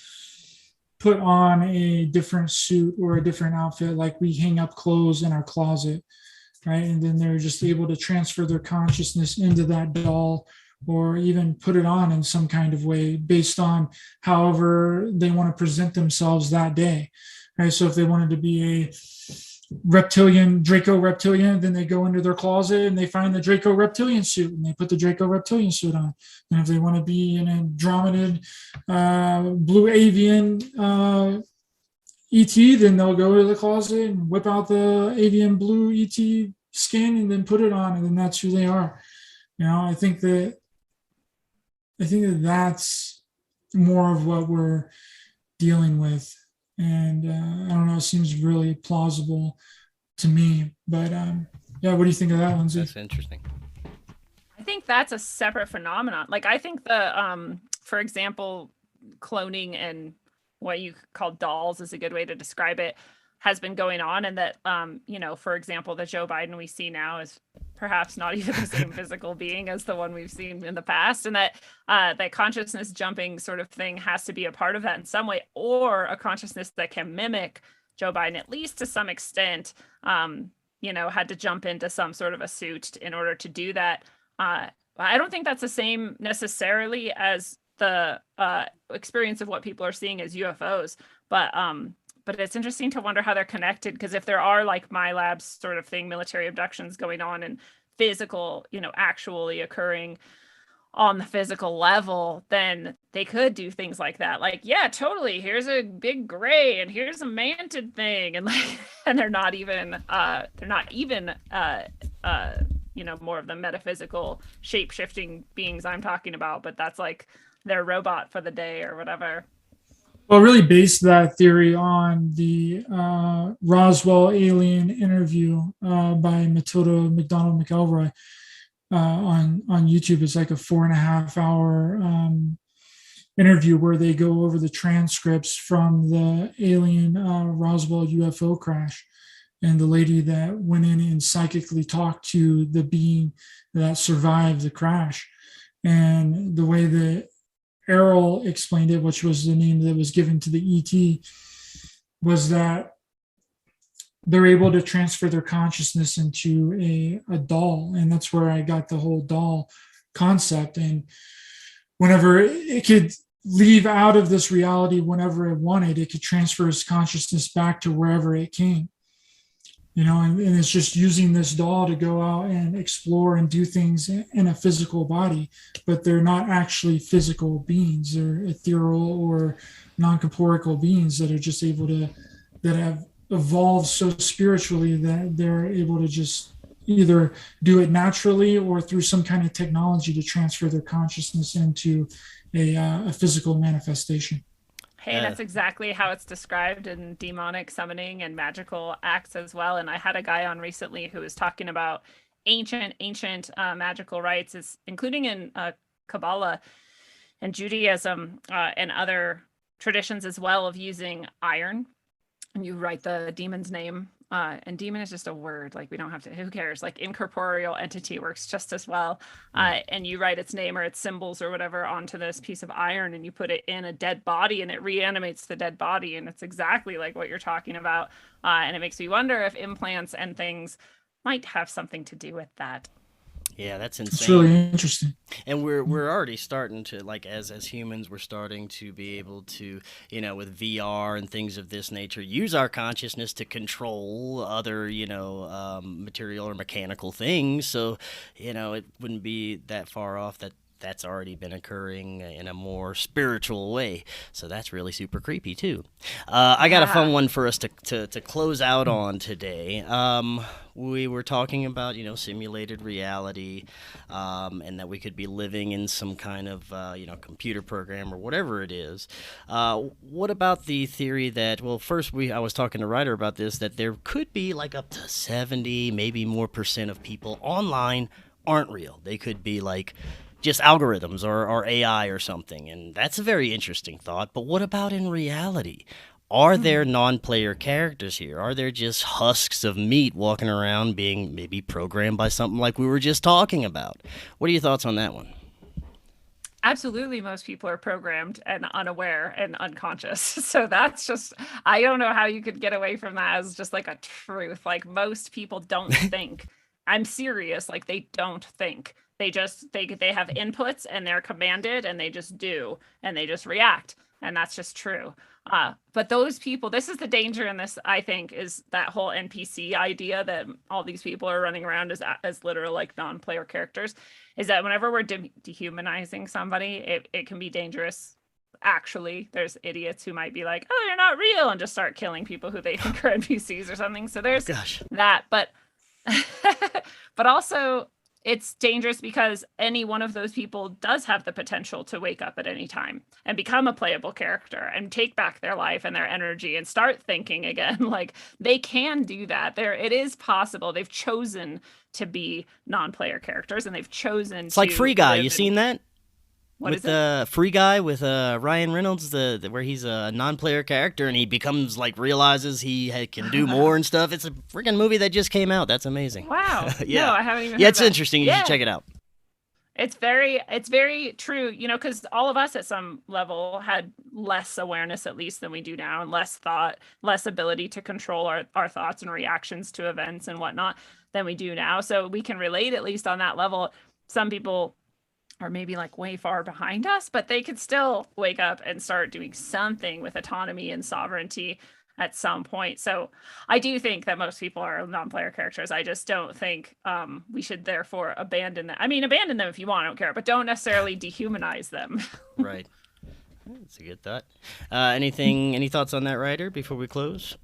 put on a different suit or a different outfit, like we hang up clothes in our closet, right? And then they're just able to transfer their consciousness into that doll, or even put it on in some kind of way based on however they want to present themselves that day, right? So if they wanted to be a reptilian, Draco reptilian, then they go into their closet and they find the Draco reptilian suit and they put the Draco reptilian suit on. And if they want to be an Andromedan blue avian ET, then they'll go to the closet and whip out the avian blue ET skin and then put it on, and then that's who they are. I think that that's more of what we're dealing with. And I don't know, it seems really plausible to me. But yeah, what do you think of that, Lindsey? That's interesting. I think that's a separate phenomenon. Like I think for example, cloning and what you call dolls is a good way to describe it, has been going on, and that for example, the Joe Biden we see now is perhaps not even the same physical being as the one we've seen in the past, and that that consciousness jumping sort of thing has to be a part of that in some way, or a consciousness that can mimic Joe Biden, at least to some extent, had to jump into some sort of a suit in order to do that. I don't think that's the same necessarily as the experience of what people are seeing as UFOs, but it's interesting to wonder how they're connected, because if there are like my labs sort of thing, military abductions going on and physical, actually occurring on the physical level, then they could do things like that. Like, yeah, totally. Here's a big gray and here's a mantid thing. And like, and they're not even more of the metaphysical shape-shifting beings I'm talking about, but that's like their robot for the day or whatever. Well, really based that theory on the Roswell alien interview by Matilda McDonald McElroy on YouTube. It's like a 4.5 hour interview where they go over the transcripts from the alien Roswell UFO crash. And the lady that went in and psychically talked to the being that survived the crash. And the way that Errol explained it, which was the name that was given to the ET, was that they're able to transfer their consciousness into a doll. And that's where I got the whole doll concept. And whenever it could leave out of this reality, whenever it wanted, it could transfer its consciousness back to wherever it came. And it's just using this doll to go out and explore and do things in a physical body, but they're not actually physical beings. They're ethereal or non-corporeal beings that are just able to, that have evolved so spiritually that they're able to just either do it naturally or through some kind of technology to transfer their consciousness into a physical manifestation. Hey, that's exactly how it's described in demonic summoning and magical acts as well. And I had a guy on recently who was talking about ancient magical rites, including in Kabbalah and Judaism and other traditions as well, of using iron. And you write the demon's name. And demon is just a word, like we don't have to, who cares? Like incorporeal entity works just as well. And you write its name or its symbols or whatever onto this piece of iron, and you put it in a dead body, and it reanimates the dead body. And it's exactly like what you're talking about. And it makes me wonder if implants and things might have something to do with that. Yeah, that's insane. It's really interesting. And we're already starting to, like, as humans, we're starting to be able to, you know, with VR and things of this nature, use our consciousness to control other, you know, material or mechanical things. So, you know, it wouldn't be that far off that that's already been occurring in a more spiritual way. So that's really super creepy too. I got a fun one for us to close out on today. We were talking about, you know, simulated reality, and that we could be living in some kind of, you know, computer program or whatever it is. What about the theory that, well, first I was talking to Ryder about this, that there could be like up to 70, maybe more % of people online aren't real. They could be like just algorithms or AI or something. And that's a very interesting thought. But what about in reality? Are there non-player characters here? Are there just husks of meat walking around being maybe programmed by something like we were just talking about? What are your thoughts on that one? Absolutely, most people are programmed and unaware and unconscious. So that's just, I don't know how you could get away from that as just like a truth. Like most people don't think. I'm serious, like they don't think. They just they have inputs and they're commanded and they just do and they just react, and that's just true. But those people, this is the danger in this, I think, is that whole NPC idea that all these people are running around as literal like non-player characters, is that whenever we're dehumanizing somebody, it can be dangerous. Actually, there's idiots who might be like, oh, you're not real, and just start killing people who they think are NPCs or something. So there's that, but but also it's dangerous because any one of those people does have the potential to wake up at any time and become a playable character and take back their life and their energy and start thinking again. Like they can do that. It is possible. They've chosen to be non-player characters, and they've chosen. It's like Free Guy. You seen that? What with the Free Guy with Ryan Reynolds, where he's a non-player character and he becomes like realizes he can do more and stuff. It's a freaking movie that just came out. That's amazing. Wow. Yeah. No, I haven't even. Yeah, it's interesting. You should check it out. It's very true. You know, because all of us at some level had less awareness, at least, than we do now, and less thought, less ability to control our thoughts and reactions to events and whatnot than we do now. So we can relate, at least on that level. Some people are maybe like way far behind us, but they could still wake up and start doing something with autonomy and sovereignty at some point. So I do think that most people are non-player characters. I just don't think we should therefore abandon them. I mean, abandon them if you want, I don't care, but don't necessarily dehumanize them. Right. That's a good thought. Any thoughts on that, Ryder, before we close?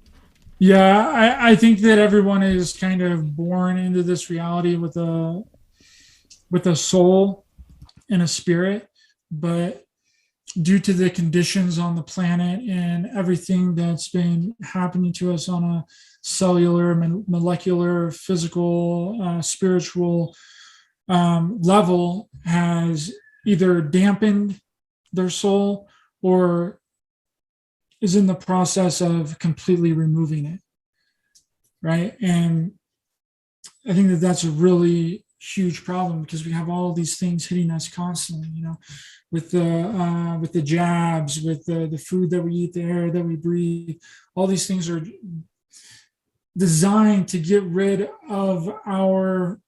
Yeah, I think that everyone is kind of born into this reality with a soul and a spirit, but due to the conditions on the planet and everything that's been happening to us on a cellular, molecular, physical, spiritual level, has either dampened their soul or is in the process of completely removing it, right? And I think that that's a really huge problem, because we have all these things hitting us constantly, you know, with the jabs, with the food that we eat, the air that we breathe. All these things are designed to get rid of our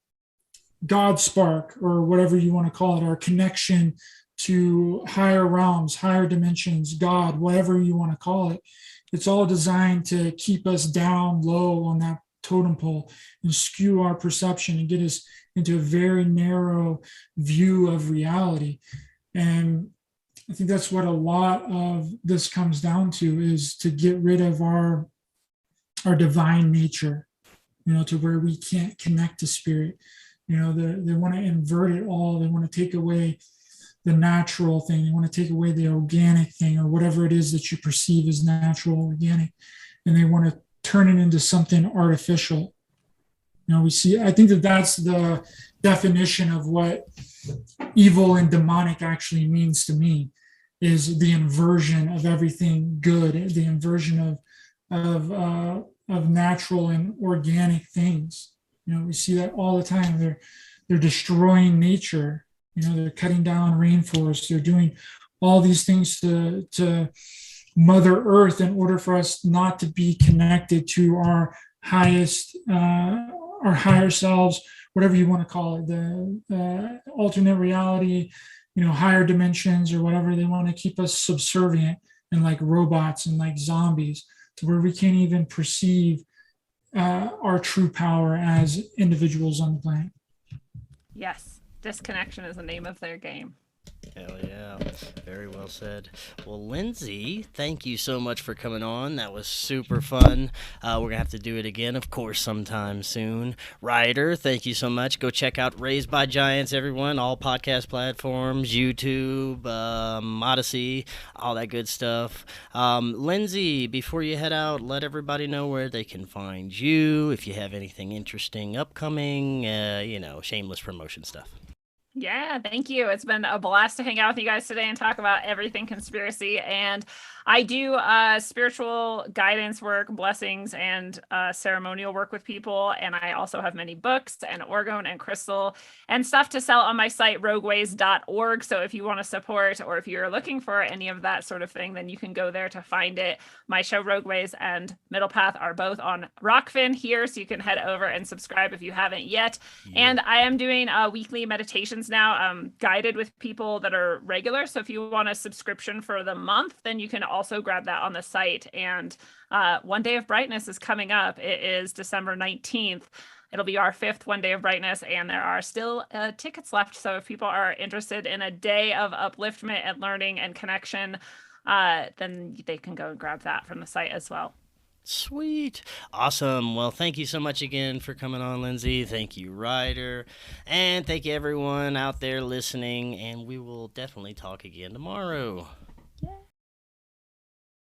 God spark, or whatever you want to call it, our connection to higher realms, higher dimensions, God, whatever you want to call it. It's all designed to keep us down low on that totem pole and skew our perception and get us into a very narrow view of reality. And I think that's what a lot of this comes down to, is to get rid of our our divine nature, to where we can't connect to spirit. They want to invert it all. They want to take away the natural thing. They want to take away the organic thing, or whatever it is that you perceive as natural, organic, and they want to turn it into something artificial. I think that that's the definition of what evil and demonic actually means to me, is the inversion of everything good, the inversion of natural and organic things. We see that all the time. They're destroying nature. They're cutting down rainforests. They're doing all these things to Mother Earth in order for us not to be connected to our highest, our higher selves, whatever you want to call it, the alternate reality, higher dimensions or whatever. They want to keep us subservient and like robots and like zombies, to where we can't even perceive our true power as individuals on the planet. Yes, disconnection is the name of their game. Hell yeah. Very well said. Well, Lindsey, thank you so much for coming on. That was super fun. We're going to have to do it again, of course, sometime soon. Ryder, thank you so much. Go check out Raised by Giants, everyone. All podcast platforms, YouTube, Odysee, all that good stuff. Lindsey, before you head out, let everybody know where they can find you, if you have anything interesting upcoming, shameless promotion stuff. Yeah, thank you. It's been a blast to hang out with you guys today and talk about everything conspiracy. And I do spiritual guidance work, blessings, and ceremonial work with people. And I also have many books and orgone and crystal and stuff to sell on my site, rogueways.org. So if you want to support, or if you're looking for any of that sort of thing, then you can go there to find it. My show Rogueways and Middle Path are both on Rokfin here, so you can head over and subscribe if you haven't yet. Yeah. And I am doing weekly meditations now, guided with people that are regular. So if you want a subscription for the month, then you can also grab that on the site. And One Day of Brightness is coming up. It is December 19th. It'll be our 5th One Day of Brightness, and there are still tickets left. So if people are interested in a day of upliftment and learning and connection, then they can go and grab that from the site as well. Sweet. Awesome. Well, thank you so much again for coming on, Lindsey. Thank you, Ryder. And thank you, everyone out there listening. And we will definitely talk again tomorrow.